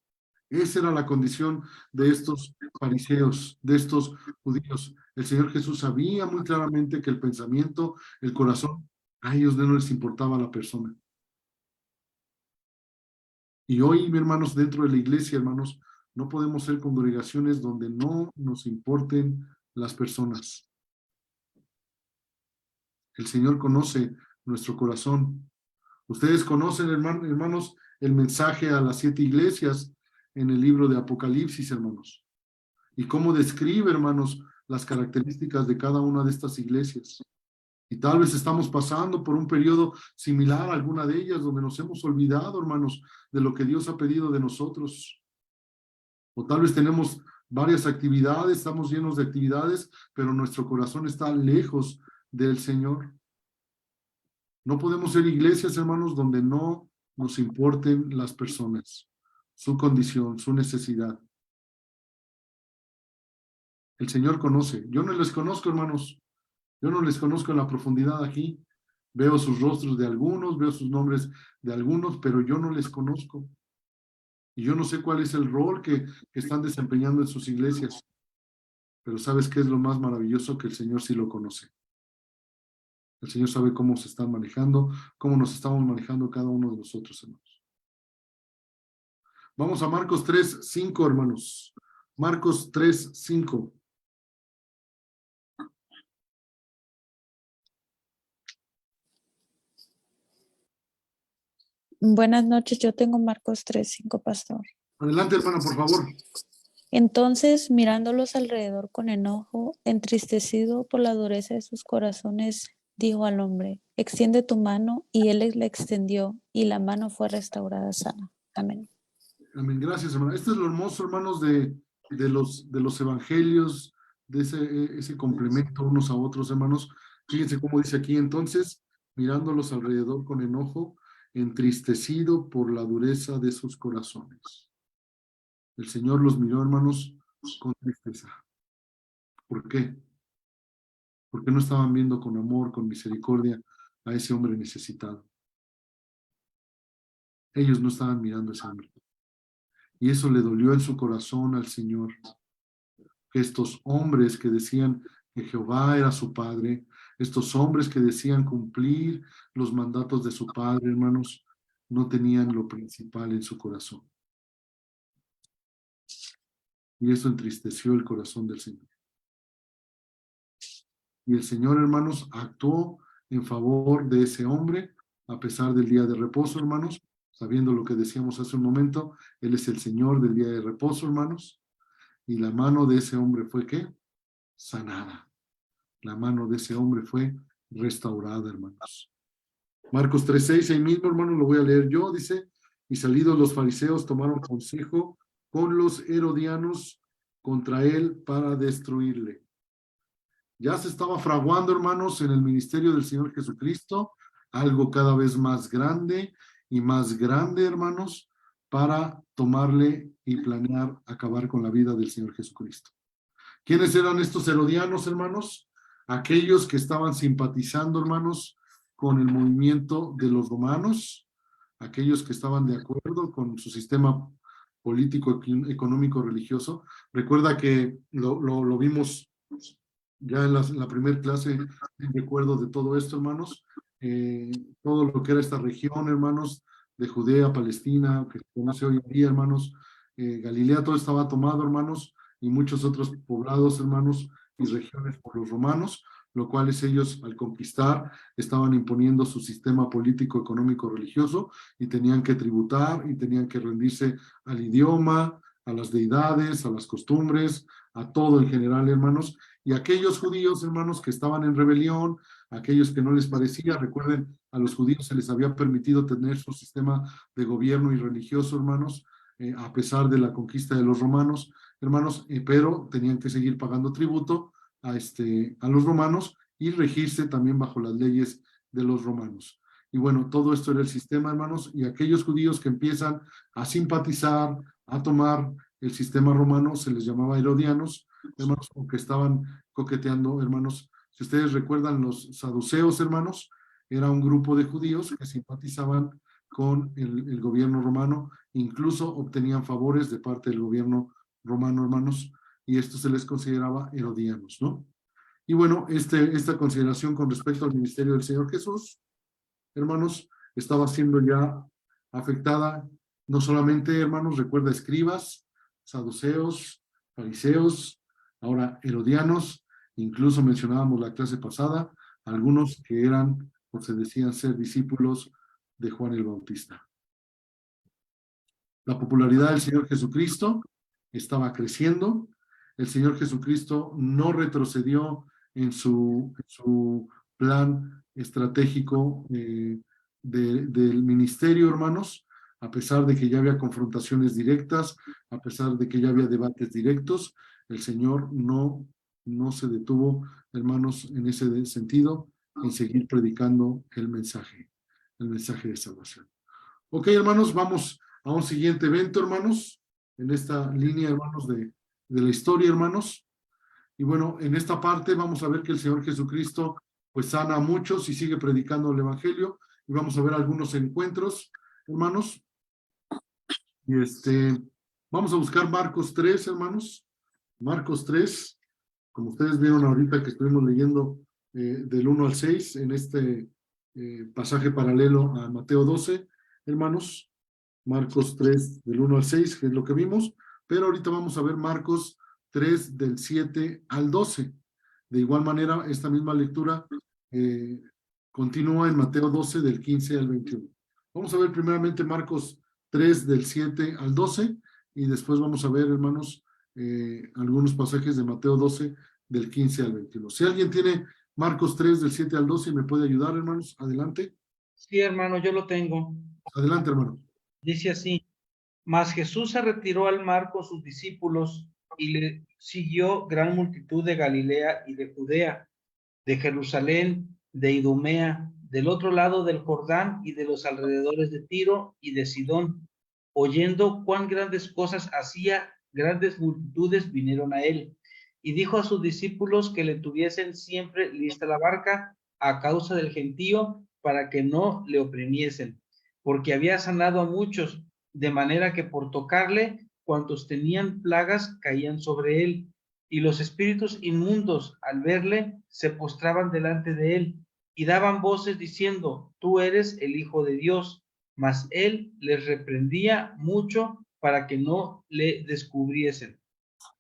Esa era la condición de estos fariseos, de estos judíos. El Señor Jesús sabía muy claramente que el pensamiento, el corazón, a ellos no les importaba la persona. Y hoy, hermanos, dentro de la iglesia, hermanos, no podemos ser congregaciones donde no nos importen las personas. El Señor conoce nuestro corazón. Ustedes conocen, hermanos, el mensaje a las 7 iglesias en el libro de Apocalipsis, hermanos. Y cómo describe, hermanos, las características de cada una de estas iglesias. Y tal vez estamos pasando por un periodo similar a alguna de ellas, donde nos hemos olvidado, hermanos, de lo que Dios ha pedido de nosotros. O tal vez tenemos varias actividades, estamos llenos de actividades, pero nuestro corazón está lejos del Señor. No podemos ser iglesias, hermanos, donde no nos importen las personas, su condición, su necesidad. El Señor conoce. Yo no les conozco, hermanos. Yo no les conozco en la profundidad aquí. Veo sus rostros de algunos, veo sus nombres de algunos, pero yo no les conozco. Y yo no sé cuál es el rol que están desempeñando en sus iglesias. Pero ¿sabes qué es lo más maravilloso? Que el Señor sí lo conoce. El Señor sabe cómo se están manejando, cómo nos estamos manejando cada uno de nosotros, hermanos. Vamos a Marcos 3:5, hermanos. Marcos 3:5. Buenas noches, yo tengo Marcos 3:5, pastor. Adelante, hermana, por favor. Entonces, mirándolos alrededor con enojo, entristecido por la dureza de sus corazones, dijo al hombre, extiende tu mano, y él la extendió, y la mano fue restaurada sana. Amén. Amén. Gracias, hermano. Esto es lo hermoso, hermanos, de los evangelios, de ese complemento unos a otros, hermanos. Fíjense cómo dice aquí, entonces, mirándolos alrededor con enojo, entristecido por la dureza de sus corazones. El Señor los miró, hermanos, con tristeza. ¿Por qué? Porque no estaban viendo con amor, con misericordia a ese hombre necesitado. Ellos no estaban mirando a ese hombre. Y eso le dolió en su corazón al Señor. Que estos hombres que decían que Jehová era su padre, estos hombres que decían cumplir los mandatos de su padre, hermanos, no tenían lo principal en su corazón. Y eso entristeció el corazón del Señor. Y el Señor, hermanos, actuó en favor de ese hombre, a pesar del día de reposo, hermanos, sabiendo lo que decíamos hace un momento, Él es el Señor del día de reposo, hermanos, y la mano de ese hombre fue, ¿qué? Sanada. La mano de ese hombre fue restaurada, hermanos. Marcos 3:6, ahí mismo, hermanos, lo voy a leer yo, dice, y salidos los fariseos tomaron consejo con los herodianos contra él para destruirle. Ya se estaba fraguando, hermanos, en el ministerio del Señor Jesucristo, algo cada vez más grande y más grande, hermanos, para tomarle y planear acabar con la vida del Señor Jesucristo. ¿Quiénes eran estos herodianos, hermanos? Aquellos que estaban simpatizando, hermanos, con el movimiento de los romanos, aquellos que estaban de acuerdo con su sistema político, económico, religioso. Recuerda que lo vimos ya en la primera clase, recuerdo de todo esto, hermanos, todo lo que era esta región, hermanos, de Judea, Palestina, que se conoce hoy en día, hermanos, Galilea, todo estaba tomado, hermanos, y muchos otros poblados, hermanos, y regiones por los romanos, lo cual es ellos, al conquistar, estaban imponiendo su sistema político, económico, religioso, y tenían que tributar, y tenían que rendirse al idioma, a las deidades, a las costumbres, a todo en general, hermanos, y aquellos judíos, hermanos, que estaban en rebelión, aquellos que no les parecía, recuerden, a los judíos se les había permitido tener su sistema de gobierno y religioso, hermanos, a pesar de la conquista de los romanos, hermanos, pero tenían que seguir pagando tributo a los romanos y regirse también bajo las leyes de los romanos. Y bueno, todo esto era el sistema, hermanos, y aquellos judíos que empiezan a simpatizar, a tomar el sistema romano, se les llamaba herodianos, hermanos, aunque estaban coqueteando, hermanos. Si ustedes recuerdan, los saduceos, hermanos, era un grupo de judíos que simpatizaban con el gobierno romano, incluso obtenían favores de parte del gobierno romano, hermanos, y esto se les consideraba herodianos, ¿no? Y bueno, esta consideración con respecto al ministerio del Señor Jesús, hermanos, estaba siendo ya afectada, no solamente, hermanos, recuerda, escribas, saduceos, fariseos, ahora herodianos, incluso mencionábamos la clase pasada, algunos que eran, o se decían ser discípulos de Juan el Bautista. La popularidad del Señor Jesucristo estaba creciendo. El Señor Jesucristo no retrocedió en su plan estratégico del ministerio, hermanos, a pesar de que ya había confrontaciones directas, a pesar de que ya había debates directos, el Señor no se detuvo, hermanos, en ese sentido, en seguir predicando el mensaje de salvación. Ok, hermanos, vamos a un siguiente evento, hermanos, en esta línea, hermanos, de la historia, hermanos. Y bueno, en esta parte vamos a ver que el Señor Jesucristo pues sana a muchos y sigue predicando el Evangelio. Y vamos a ver algunos encuentros, hermanos. Y vamos a buscar Marcos 3, hermanos. Marcos 3, como ustedes vieron ahorita que estuvimos leyendo del 1 al 6 en este pasaje paralelo a Mateo 12, hermanos. Marcos 3 del 1 al 6, que es lo que vimos, pero ahorita vamos a ver Marcos 3 del 7 al 12. De igual manera, esta misma lectura continúa en Mateo 12 del 15 al 21. Vamos a ver primeramente Marcos 3 del 7 al 12 y después vamos a ver, hermanos, algunos pasajes de Mateo 12 del 15 al 21. Si alguien tiene Marcos 3 del 7 al 12 y me puede ayudar, hermanos, adelante. Sí, hermano, yo lo tengo. Adelante, hermano. Dice así: Mas Jesús se retiró al mar con sus discípulos y le siguió gran multitud de Galilea y de Judea, de Jerusalén, de Idumea, del otro lado del Jordán y de los alrededores de Tiro y de Sidón. Oyendo cuán grandes cosas hacía, grandes multitudes vinieron a él. Y dijo a sus discípulos que le tuviesen siempre lista la barca a causa del gentío, para que no le oprimiesen, porque había sanado a muchos, de manera que por tocarle, cuantos tenían plagas caían sobre él. Y los espíritus inmundos, al verle, se postraban delante de él y daban voces diciendo: Tú eres el Hijo de Dios. Mas él les reprendía mucho para que no le descubriesen.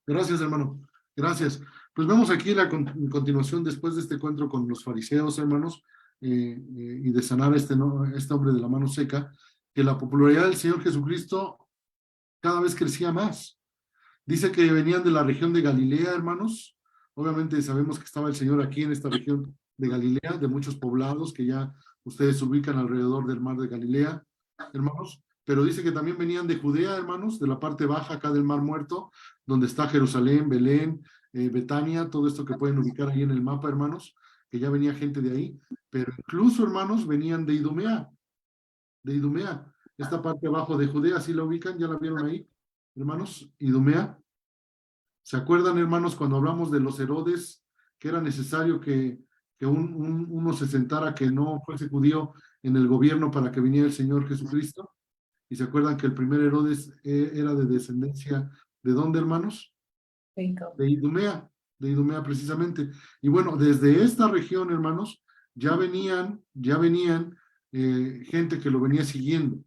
Gracias, hermano. Gracias. Pues vemos aquí la continuación después de este encuentro con los fariseos, hermanos, y de sanar a este hombre de la mano seca, que la popularidad del Señor Jesucristo cada vez crecía más. Dice que venían de la región de Galilea, hermanos. Obviamente sabemos que estaba el Señor aquí en esta región de Galilea, de muchos poblados que ya ustedes ubican alrededor del mar de Galilea, hermanos. Pero dice que también venían de Judea, hermanos, de la parte baja acá del Mar Muerto, donde está Jerusalén, Belén, Betania, todo esto que pueden ubicar ahí en el mapa, hermanos, que ya venía gente de ahí. Pero incluso, hermanos, venían de Idumea, esta parte abajo de Judea, ¿sí la ubican? ¿Ya la vieron ahí, hermanos? Idumea. ¿Se acuerdan, hermanos, cuando hablamos de los Herodes, que era necesario que uno se sentara que no fuese judío en el gobierno para que viniera el Señor Jesucristo? ¿Y se acuerdan que el primer Herodes era de descendencia de dónde, hermanos? De Idumea precisamente. Y bueno, desde esta región, hermanos, ya venían gente que lo venía siguiendo.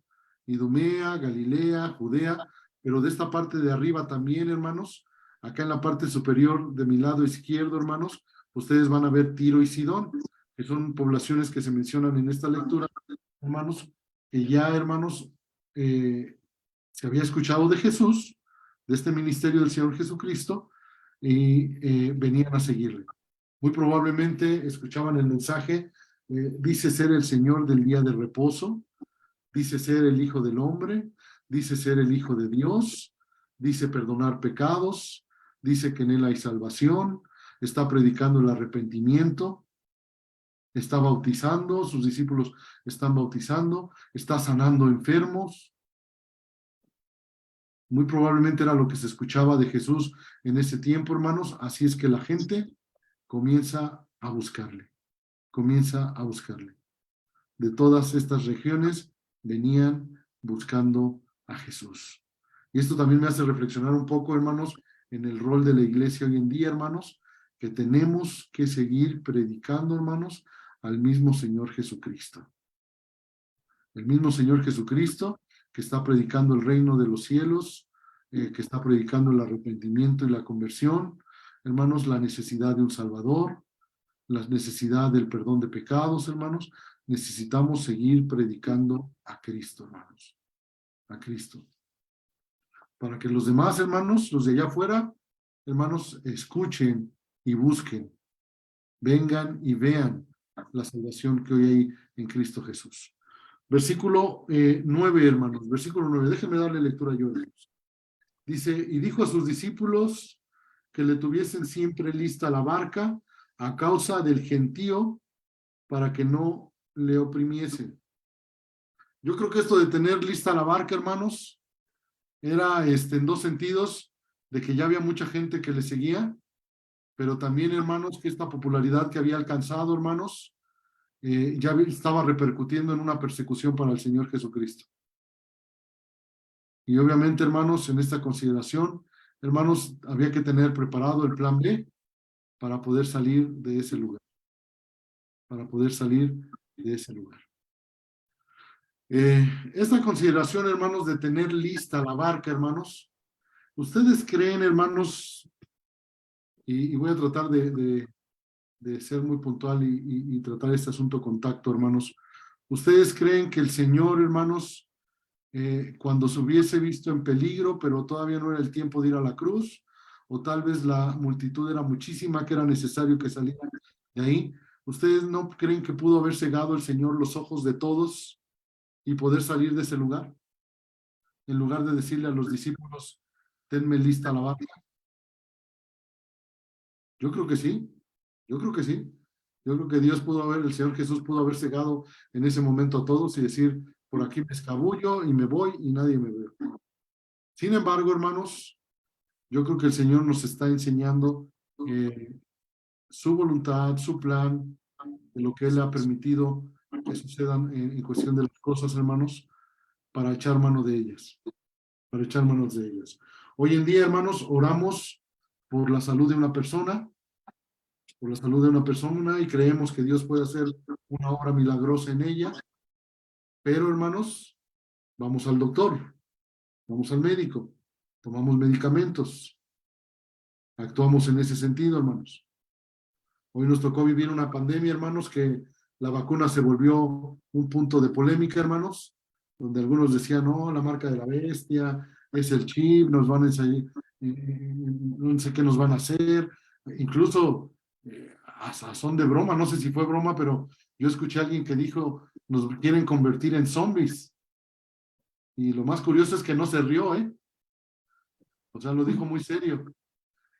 Idumea, Galilea, Judea, pero de esta parte de arriba también, hermanos, acá en la parte superior de mi lado izquierdo, hermanos, ustedes van a ver Tiro y Sidón, que son poblaciones que se mencionan en esta lectura, hermanos, que ya, hermanos, se había escuchado de Jesús, de este ministerio del Señor Jesucristo, y venían a seguirle. Muy probablemente escuchaban el mensaje, dice ser el Señor del día de reposo, dice ser el Hijo del Hombre, dice ser el Hijo de Dios, dice perdonar pecados, dice que en él hay salvación, está predicando el arrepentimiento, está bautizando, sus discípulos están bautizando, está sanando enfermos. Muy probablemente era lo que se escuchaba de Jesús en ese tiempo, hermanos. Así es que la gente comienza a buscarle. De todas estas regiones venían buscando a Jesús. Y esto también me hace reflexionar un poco, hermanos, en el rol de la iglesia hoy en día, hermanos, que tenemos que seguir predicando, hermanos, al mismo Señor Jesucristo. El mismo Señor Jesucristo que está predicando el reino de los cielos, que está predicando el arrepentimiento y la conversión, hermanos, la necesidad de un Salvador, la necesidad del perdón de pecados, hermanos. Necesitamos seguir predicando a Cristo, hermanos, a Cristo. Para que los demás, hermanos, los de allá afuera, hermanos, escuchen y busquen, vengan y vean la salvación que hoy hay en Cristo Jesús. Versículo 9, hermanos, versículo 9, déjenme darle lectura yo, hermanos. Dice, y dijo a sus discípulos que le tuviesen siempre lista la barca a causa del gentío para que no le oprimiesen. Yo creo que esto de tener lista la barca, hermanos, era en dos sentidos, de que ya había mucha gente que le seguía, pero también, hermanos, que esta popularidad que había alcanzado, hermanos, ya estaba repercutiendo en una persecución para el Señor Jesucristo. Y obviamente, hermanos, en esta consideración, hermanos, había que tener preparado el plan B para poder salir de ese lugar. Esta consideración, hermanos, de tener lista la barca, hermanos, ¿ustedes creen, hermanos, y voy a tratar de ser muy puntual y tratar este asunto con tacto, hermanos, ¿Ustedes creen que el Señor, hermanos, cuando se hubiese visto en peligro, pero todavía no era el tiempo de ir a la cruz, o tal vez la multitud era muchísima, que era necesario que salieran de ahí? ¿Ustedes no creen que pudo haber cegado el Señor los ojos de todos y poder salir de ese lugar? En lugar de decirle a los discípulos, tenme lista la barca. Yo creo que sí, yo creo que sí. Yo creo que el Señor Jesús pudo haber cegado en ese momento a todos y decir, por aquí me escabullo y me voy y nadie me ve. Sin embargo, hermanos, yo creo que el Señor nos está enseñando su voluntad, su plan, de lo que Él ha permitido que sucedan en cuestión de las cosas, hermanos, para echar mano de ellas, para echar manos de ellas. Hoy en día, hermanos, oramos por la salud de una persona, y creemos que Dios puede hacer una obra milagrosa en ella, pero, hermanos, vamos al doctor, vamos al médico, tomamos medicamentos, actuamos en ese sentido, hermanos. Hoy nos tocó vivir una pandemia, hermanos, que la vacuna se volvió un punto de polémica, hermanos, donde algunos decían, no, la marca de la bestia, es el chip, nos van a ensayar, no sé qué nos van a hacer, incluso a son de broma, no sé si fue broma, pero yo escuché a alguien que dijo, nos quieren convertir en zombies. Y lo más curioso es que no se rió, ¿eh? O sea, lo dijo muy serio.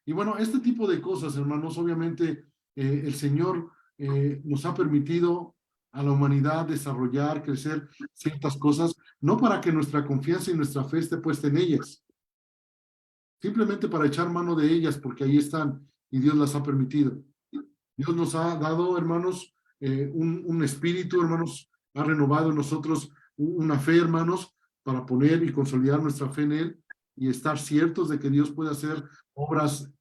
Y bueno, este tipo de cosas, hermanos, obviamente el Señor nos ha permitido a la humanidad desarrollar, crecer ciertas cosas, no para que nuestra confianza y nuestra fe esté puesta en ellas, simplemente para echar mano de ellas, porque ahí están y Dios las ha permitido. Dios nos ha dado, hermanos, un espíritu, hermanos, ha renovado en nosotros una fe, hermanos, para poner y consolidar nuestra fe en Él y estar ciertos de que Dios puede hacer obras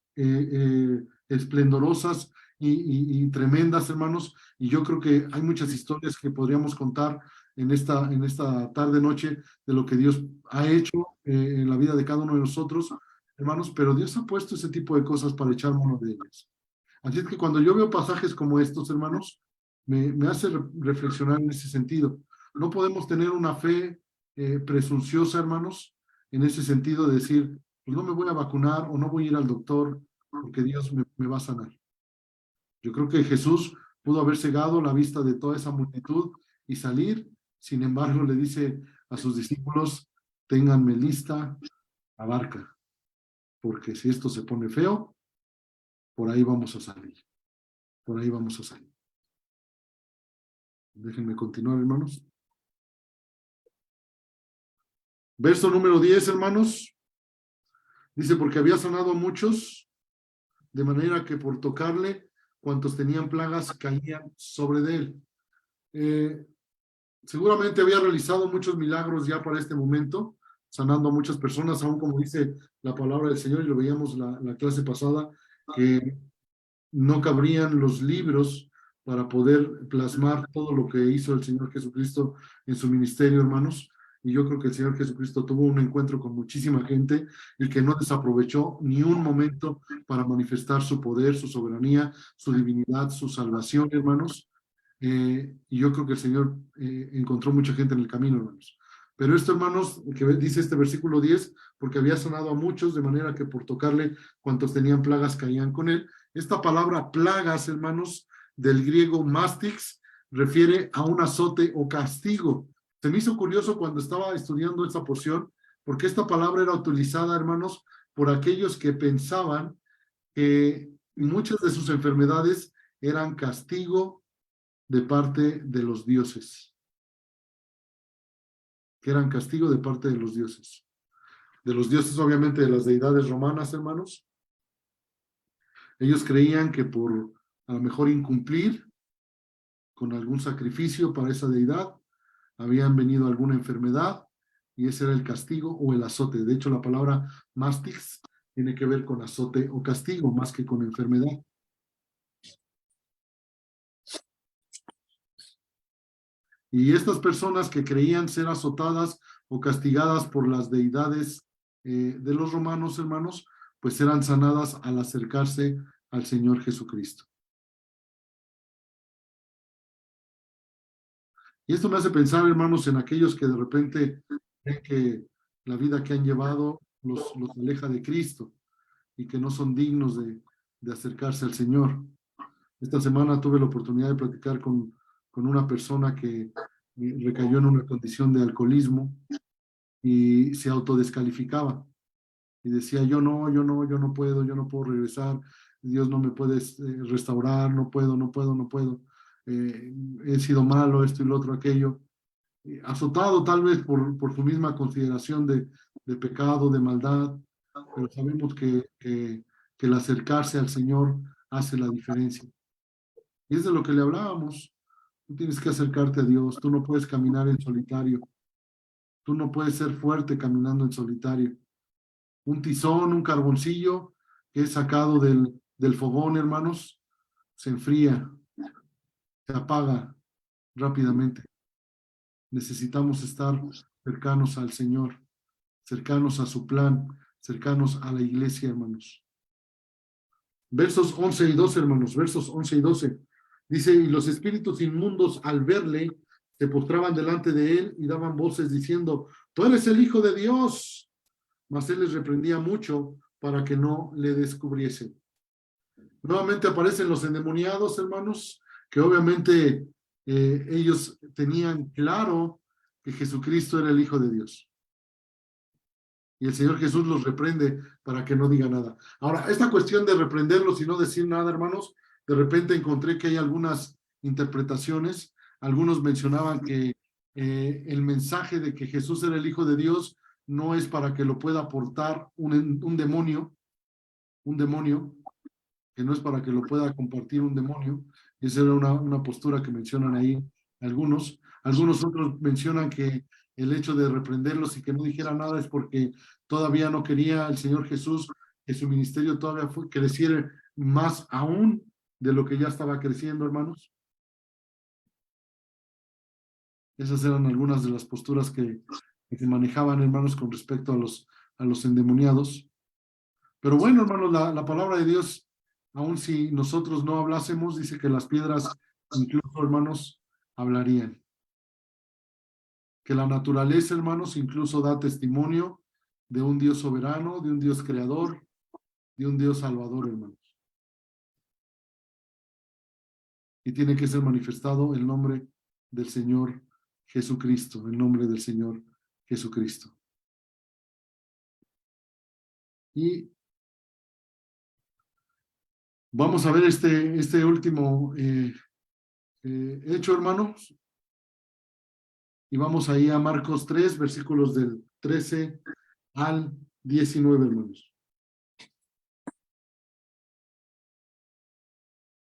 esplendorosas y tremendas, hermanos. Y yo creo que hay muchas historias que podríamos contar en esta tarde-noche de lo que Dios ha hecho en la vida de cada uno de nosotros, hermanos, pero Dios ha puesto ese tipo de cosas para echar mano de ellas. Así es que cuando yo veo pasajes como estos, hermanos, me hace reflexionar en ese sentido. No podemos tener una fe presunciosa, hermanos, en ese sentido de decir, pues no me voy a vacunar o no voy a ir al doctor porque Dios me va a sanar. Yo creo que Jesús pudo haber cegado la vista de toda esa multitud y salir. Sin embargo, le dice a sus discípulos, ténganme lista la barca, porque si esto se pone feo, por ahí vamos a salir. Por ahí vamos a salir. Déjenme continuar, hermanos. Verso número 10, hermanos. Dice, porque había sanado a muchos, de manera que por tocarle, cuantos tenían plagas caían sobre de él. Seguramente había realizado muchos milagros ya para este momento, sanando a muchas personas, aún como dice la palabra del Señor, y lo veíamos la clase pasada, que no cabrían los libros para poder plasmar todo lo que hizo el Señor Jesucristo en su ministerio, hermanos. Y yo creo que el Señor Jesucristo tuvo un encuentro con muchísima gente y que no desaprovechó ni un momento para manifestar su poder, su soberanía, su divinidad, su salvación, hermanos. Y yo creo que el Señor encontró mucha gente en el camino, hermanos. Pero esto, hermanos, que dice este versículo 10, porque había sanado a muchos, de manera que por tocarle, cuantos tenían plagas caían con él. Esta palabra plagas, hermanos, del griego mastix, refiere a un azote o castigo. Se me hizo curioso cuando estaba estudiando esta porción, porque esta palabra era utilizada, hermanos, por aquellos que pensaban que muchas de sus enfermedades eran castigo de parte de los dioses. Que eran castigo de parte de los dioses. De los dioses, obviamente, de las deidades romanas, hermanos. Ellos creían que por a lo mejor incumplir con algún sacrificio para esa deidad, habían venido alguna enfermedad y ese era el castigo o el azote. De hecho, la palabra mastix tiene que ver con azote o castigo más que con enfermedad. Y estas personas que creían ser azotadas o castigadas por las deidades de los romanos, hermanos, pues eran sanadas al acercarse al Señor Jesucristo. Y esto me hace pensar, hermanos, en aquellos que de repente creen que la vida que han llevado los aleja de Cristo y que no son dignos de acercarse al Señor. Esta semana tuve la oportunidad de platicar con una persona que recayó en una condición de alcoholismo y se autodescalificaba. Y decía, yo no puedo regresar, Dios no me puede restaurar, no puedo. He sido malo, esto y lo otro, aquello. Azotado tal vez por su misma consideración de pecado, de maldad, pero sabemos que el acercarse al Señor hace la diferencia. Y es de lo que le hablábamos. Tú tienes que acercarte a Dios, tú no puedes caminar en solitario, tú no puedes ser fuerte caminando en solitario. Un tizón, un carboncillo que es sacado del fogón, hermanos, se enfría, se apaga rápidamente. Necesitamos estar cercanos al Señor, cercanos a su plan, cercanos a la iglesia, hermanos. Versos 11 y 12, hermanos, versos 11 y 12. Dice, y los espíritus inmundos al verle, se postraban delante de él y daban voces diciendo, tú eres el Hijo de Dios. Mas él les reprendía mucho para que no le descubriesen. Nuevamente aparecen los endemoniados, hermanos, que obviamente ellos tenían claro que Jesucristo era el Hijo de Dios. Y el Señor Jesús los reprende para que no diga nada. Ahora, esta cuestión de reprenderlos y no decir nada, hermanos, de repente encontré que hay algunas interpretaciones. Algunos mencionaban que el mensaje de que Jesús era el Hijo de Dios no es para que lo pueda aportar un demonio, que no es para que lo pueda compartir un demonio. Esa era una postura que mencionan ahí algunos. Algunos otros mencionan que el hecho de reprenderlos y que no dijera nada es porque todavía no quería el Señor Jesús que su ministerio todavía creciera más aún de lo que ya estaba creciendo, hermanos. Esas eran algunas de las posturas que se manejaban, hermanos, con respecto a los endemoniados. Pero bueno, hermanos, la palabra de Dios, aun si nosotros no hablásemos, dice que las piedras, incluso, hermanos, hablarían. Que la naturaleza, hermanos, incluso da testimonio de un Dios soberano, de un Dios creador, de un Dios salvador, hermanos. Y tiene que ser manifestado el nombre del Señor Jesucristo, el nombre del Señor Jesucristo. Y vamos a ver este último hecho, hermanos. Y vamos ahí a Marcos 3, versículos del 13 al 19, hermanos.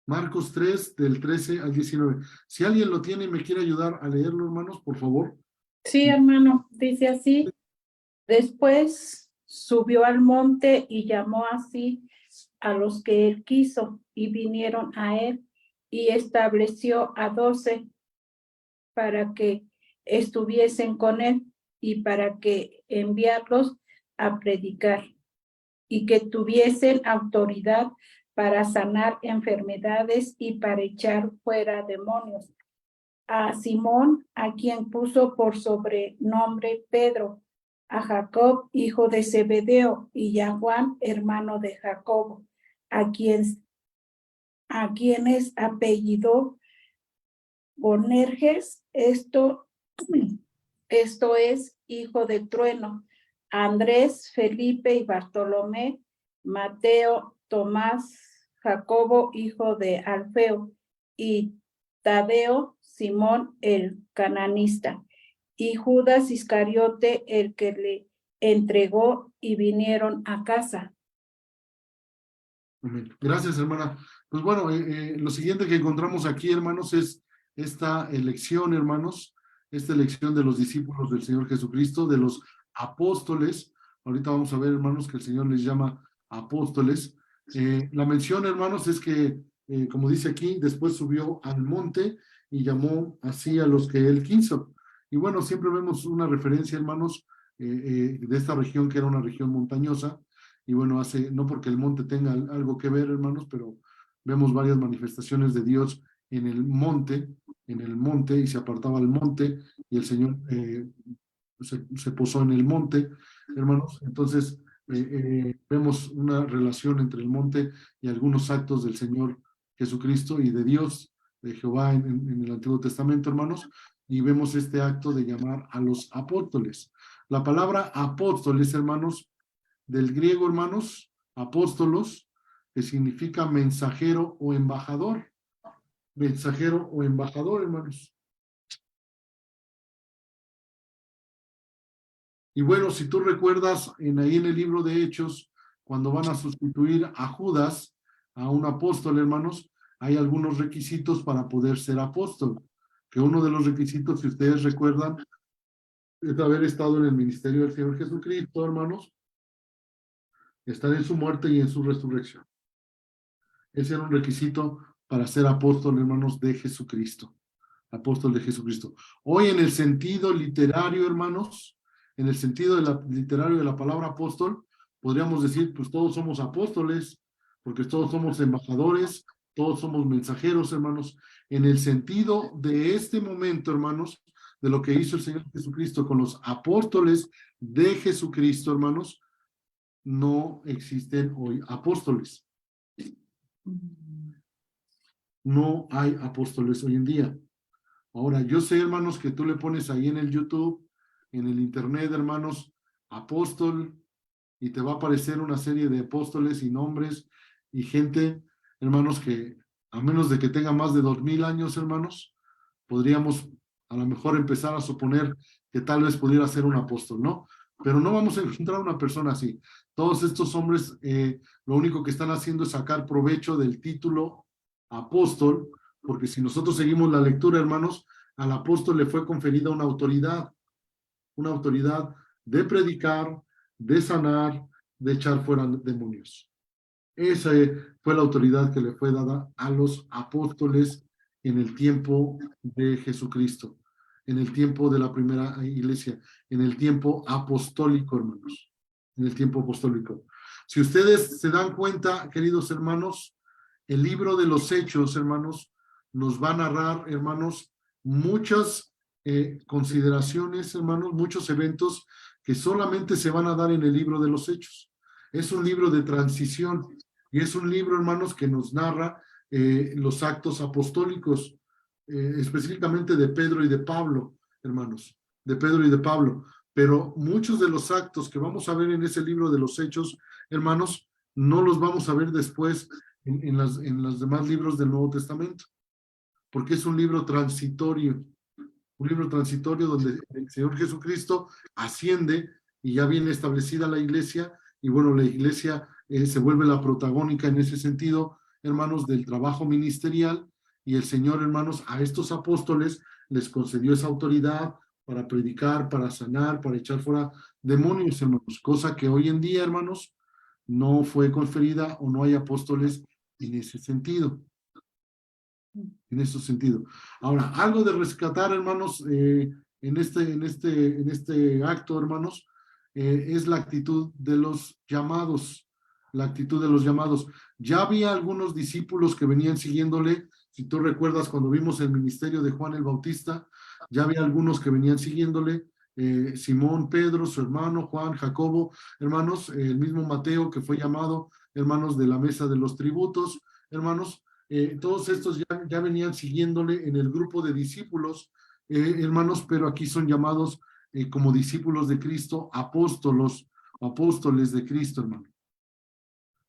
Marcos 3, del 13 al 19. Si alguien lo tiene y me quiere ayudar a leerlo, hermanos, por favor. Sí, hermano, dice así. Después subió al monte y llamó así a los que él quiso y vinieron a él y estableció a 12 para que estuviesen con él y para que enviarlos a predicar y que tuviesen autoridad para sanar enfermedades y para echar fuera demonios. A Simón, a quien puso por sobrenombre Pedro, a Jacob, hijo de Zebedeo, y a Juan, hermano de Jacobo, a quienes apellidó Boanerges, esto es hijo de trueno, Andrés, Felipe y Bartolomé, Mateo, Tomás, Jacobo, hijo de Alfeo, y Tadeo, Simón el cananista, y Judas Iscariote, el que le entregó, y vinieron a casa. Gracias, hermana. Pues bueno, lo siguiente que encontramos aquí, hermanos, es esta elección, hermanos, esta elección de los discípulos del Señor Jesucristo, de los apóstoles. Ahorita vamos a ver, hermanos, que el Señor les llama apóstoles. La mención, hermanos, es que, como dice aquí, después subió al monte y llamó así a los que él quiso. Y bueno, siempre vemos una referencia, hermanos, de esta región que era una región montañosa. Y bueno, no porque el monte tenga algo que ver, hermanos, pero vemos varias manifestaciones de Dios en el monte, en el monte y se apartaba al monte y el Señor se posó en el monte, hermanos. Entonces, vemos una relación entre el monte y algunos actos del Señor Jesucristo y de Dios, de Jehová en el Antiguo Testamento, hermanos, y vemos este acto de llamar a los apóstoles. La palabra apóstoles, hermanos, del griego, hermanos, apóstolos, que significa mensajero o embajador. Mensajero o embajador, hermanos. Y bueno, si tú recuerdas ahí en el libro de Hechos, cuando van a sustituir a Judas, a un apóstol, hermanos, hay algunos requisitos para poder ser apóstol. Que uno de los requisitos, si ustedes recuerdan, es haber estado en el ministerio del Señor Jesucristo, hermanos, estar en su muerte y en su resurrección. Ese era un requisito para ser apóstol, hermanos, de Jesucristo. Apóstol de Jesucristo. Hoy en el sentido literario, hermanos, en el sentido literario de la palabra apóstol, podríamos decir, pues todos somos apóstoles, porque todos somos embajadores, todos somos mensajeros, hermanos. En el sentido de este momento, hermanos, de lo que hizo el Señor Jesucristo con los apóstoles de Jesucristo, hermanos, no existen hoy apóstoles. No hay apóstoles hoy en día. Ahora, yo sé, hermanos, que tú le pones ahí en el YouTube, en el internet, hermanos, apóstol, y te va a aparecer una serie de apóstoles y nombres y gente, hermanos, que a menos de que tenga más de 2000 años, hermanos, podríamos a lo mejor empezar a suponer que tal vez pudiera ser un apóstol, ¿no? Pero no vamos a encontrar una persona así. Todos estos hombres, lo único que están haciendo es sacar provecho del título apóstol, porque si nosotros seguimos la lectura, hermanos, al apóstol le fue conferida una autoridad de predicar, de sanar, de echar fuera demonios. Esa fue la autoridad que le fue dada a los apóstoles en el tiempo de Jesucristo, en el tiempo de la primera iglesia, en el tiempo apostólico, hermanos, en el tiempo apostólico. Si ustedes se dan cuenta, queridos hermanos, el libro de los Hechos, hermanos, nos va a narrar, hermanos, muchas consideraciones, hermanos, muchos eventos que solamente se van a dar en el libro de los Hechos. Es un libro de transición y es un libro, hermanos, que nos narra los actos apostólicos, específicamente de Pedro y de Pablo, hermanos, de Pedro y de Pablo. Pero muchos de los actos que vamos a ver en ese libro de los Hechos, hermanos, no los vamos a ver después en los demás libros del Nuevo Testamento, porque es un libro transitorio donde el Señor Jesucristo asciende y ya viene establecida la iglesia, y bueno, la iglesia se vuelve la protagónica en ese sentido, hermanos, del trabajo ministerial, y el Señor, hermanos, a estos apóstoles les concedió esa autoridad para predicar, para sanar, para echar fuera demonios, hermanos, cosa que hoy en día, hermanos, no fue conferida o no hay apóstoles en ese sentido. En ese sentido. Ahora, algo de rescatar, hermanos, en este acto, hermanos, es la actitud de los llamados. La actitud de los llamados. Ya había algunos discípulos que venían siguiéndole. Si tú recuerdas cuando vimos el ministerio de Juan el Bautista, ya había algunos que venían siguiéndole. Simón, Pedro, su hermano, Juan, Jacobo, hermanos, el mismo Mateo que fue llamado, hermanos, de la mesa de los tributos, hermanos. Todos estos ya venían siguiéndole en el grupo de discípulos, hermanos, pero aquí son llamados como discípulos de Cristo, apóstoles de Cristo, hermano.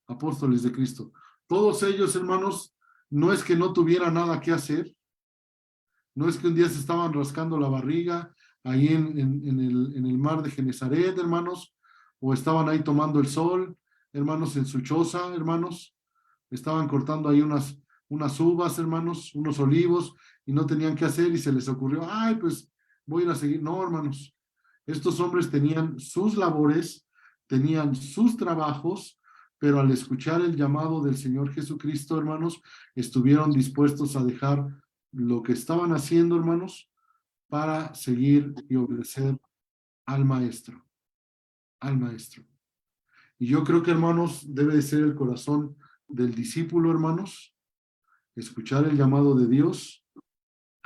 Apóstoles de Cristo. Todos ellos, hermanos, no es que no tuvieran nada que hacer, no es que un día se estaban rascando la barriga ahí en el mar de Genesaret, hermanos, o estaban ahí tomando el sol, hermanos, en su choza, hermanos, estaban cortando ahí unas uvas, hermanos, unos olivos, y no tenían qué hacer y se les ocurrió, ay, pues voy a ir a seguir. No, hermanos, estos hombres tenían sus labores, tenían sus trabajos, pero al escuchar el llamado del Señor Jesucristo, hermanos, estuvieron dispuestos a dejar lo que estaban haciendo, hermanos, para seguir y obedecer al Maestro, al Maestro. Y yo creo que, hermanos, debe de ser el corazón del discípulo, hermanos, escuchar el llamado de Dios,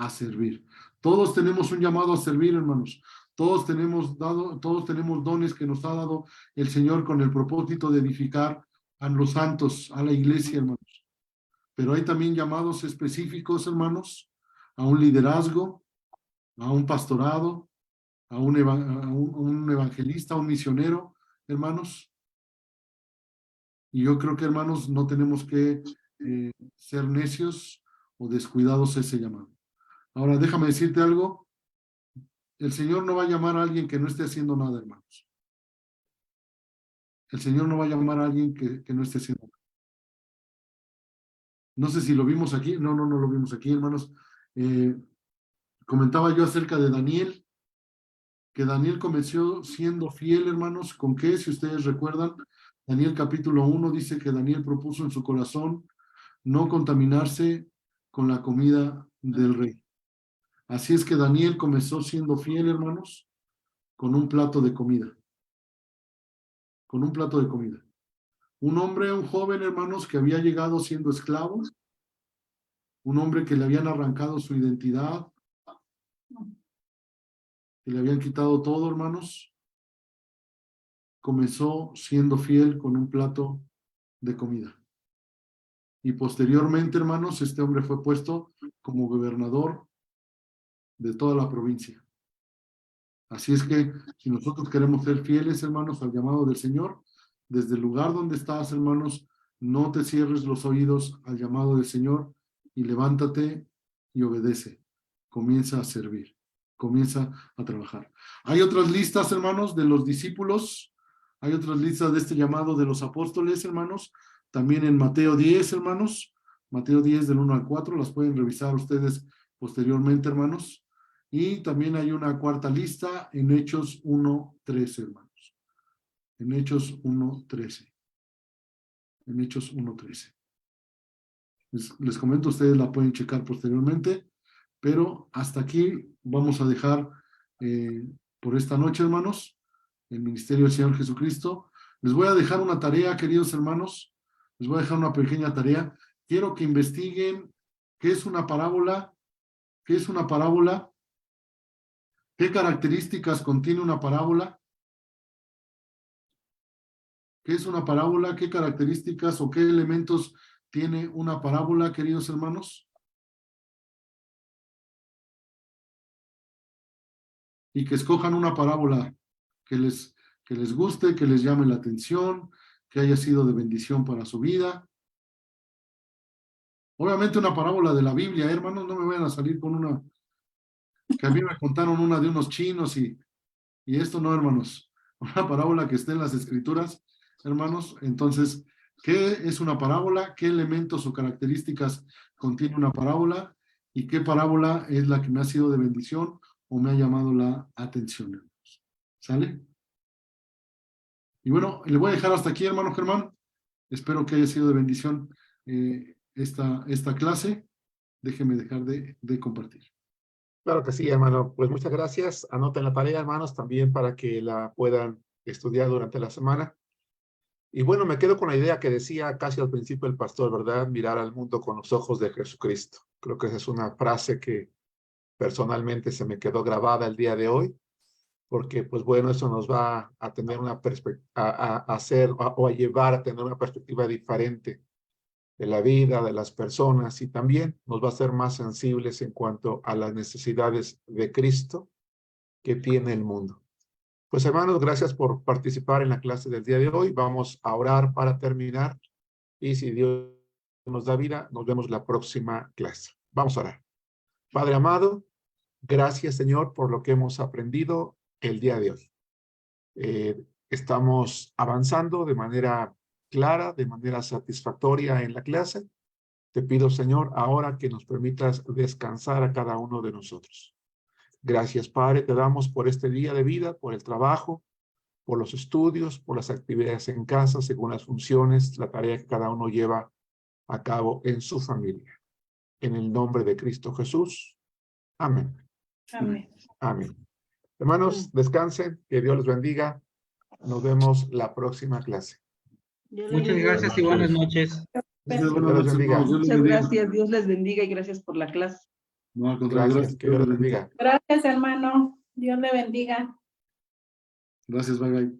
a servir. Todos tenemos un llamado a servir, hermanos. Todos tenemos dones que nos ha dado el Señor con el propósito de edificar a los santos, a la iglesia, hermanos. Pero hay también llamados específicos, hermanos, a un liderazgo, a un pastorado, a un evangelista, a un misionero, hermanos. Y yo creo que, hermanos, no tenemos que ser necios o descuidados ese llamado. Ahora, déjame decirte algo. El Señor no va a llamar a alguien que no esté haciendo nada, hermanos. El Señor no va a llamar a alguien que no esté haciendo nada. No sé si lo vimos aquí. No lo vimos aquí, hermanos. Comentaba yo acerca de Daniel, que Daniel comenzó siendo fiel, hermanos. ¿Con qué? Si ustedes recuerdan, Daniel capítulo 1 dice que Daniel propuso en su corazón no contaminarse con la comida del rey. Así es que Daniel comenzó siendo fiel, hermanos, con un plato de comida. Con un plato de comida. Un hombre, un joven, hermanos, que había llegado siendo esclavo. Un hombre que le habían arrancado su identidad. Que le habían quitado todo, hermanos. Comenzó siendo fiel con un plato de comida. Y posteriormente, hermanos, este hombre fue puesto como gobernador de toda la provincia. Así es que si nosotros queremos ser fieles, hermanos, al llamado del Señor, desde el lugar donde estás, hermanos, no te cierres los oídos al llamado del Señor y levántate y obedece. Comienza a servir, comienza a trabajar. Hay otras listas, hermanos, de los discípulos, hay otras listas de este llamado de los apóstoles, hermanos, también en Mateo 10, hermanos, Mateo 10 del 1 al 4, las pueden revisar ustedes posteriormente, hermanos. Y también hay una cuarta lista en Hechos 1:13, hermanos. En Hechos 1:13. En Hechos 1:13. Les comento, ustedes la pueden checar posteriormente, pero hasta aquí vamos a dejar por esta noche, hermanos, el ministerio del Señor Jesucristo. Les voy a dejar una tarea, queridos hermanos. Les voy a dejar una pequeña tarea. Quiero que investiguen qué es una parábola. ¿Qué es una parábola? ¿Qué características contiene una parábola? ¿Qué es una parábola? ¿Qué características o qué elementos tiene una parábola, queridos hermanos? Y que escojan una parábola que les guste, que les llame la atención, que haya sido de bendición para su vida. Obviamente una parábola de la Biblia, hermanos, no me vayan a salir con una que a mí me contaron una de unos chinos y esto no, hermanos. Una parábola que esté en las Escrituras, hermanos. Entonces, ¿qué es una parábola? ¿Qué elementos o características contiene una parábola? ¿Y qué parábola es la que me ha sido de bendición o me ha llamado la atención, hermanos? ¿Sale? Y bueno, le voy a dejar hasta aquí, hermano Germán. Espero que haya sido de bendición esta clase. Déjeme dejar de compartir. Claro que sí, hermano. Pues muchas gracias. Anoten la tarea, hermanos, también para que la puedan estudiar durante la semana. Y bueno, me quedo con la idea que decía casi al principio el pastor, ¿verdad? Mirar al mundo con los ojos de Jesucristo. Creo que esa es una frase que personalmente se me quedó grabada el día de hoy, porque pues bueno, eso nos va a tener una perspectiva, a llevar a tener una perspectiva diferente de la vida, de las personas, y también nos va a hacer más sensibles en cuanto a las necesidades de Cristo que tiene el mundo. Pues hermanos, gracias por participar en la clase del día de hoy. Vamos a orar para terminar y si Dios nos da vida, nos vemos la próxima clase. Vamos a orar. Padre amado, gracias Señor por lo que hemos aprendido el día de hoy. Estamos avanzando de manera clara, de manera satisfactoria en la clase. Te pido, Señor, ahora que nos permitas descansar a cada uno de nosotros. Gracias, Padre, te damos por este día de vida, por el trabajo, por los estudios, por las actividades en casa, según las funciones, la tarea que cada uno lleva a cabo en su familia. En el nombre de Cristo Jesús. Amén. Amén. Amén. Hermanos, descansen, que Dios los bendiga. Nos vemos la próxima clase. Muchas gracias y buenas noches. Buenas noches, hermanos. Dios les Muchas bendiga. gracias. Dios les bendiga y gracias por la clase. No, al contrario, Gracias, que Dios les bendiga. Gracias, hermano. Dios le bendiga. Gracias, bye bye.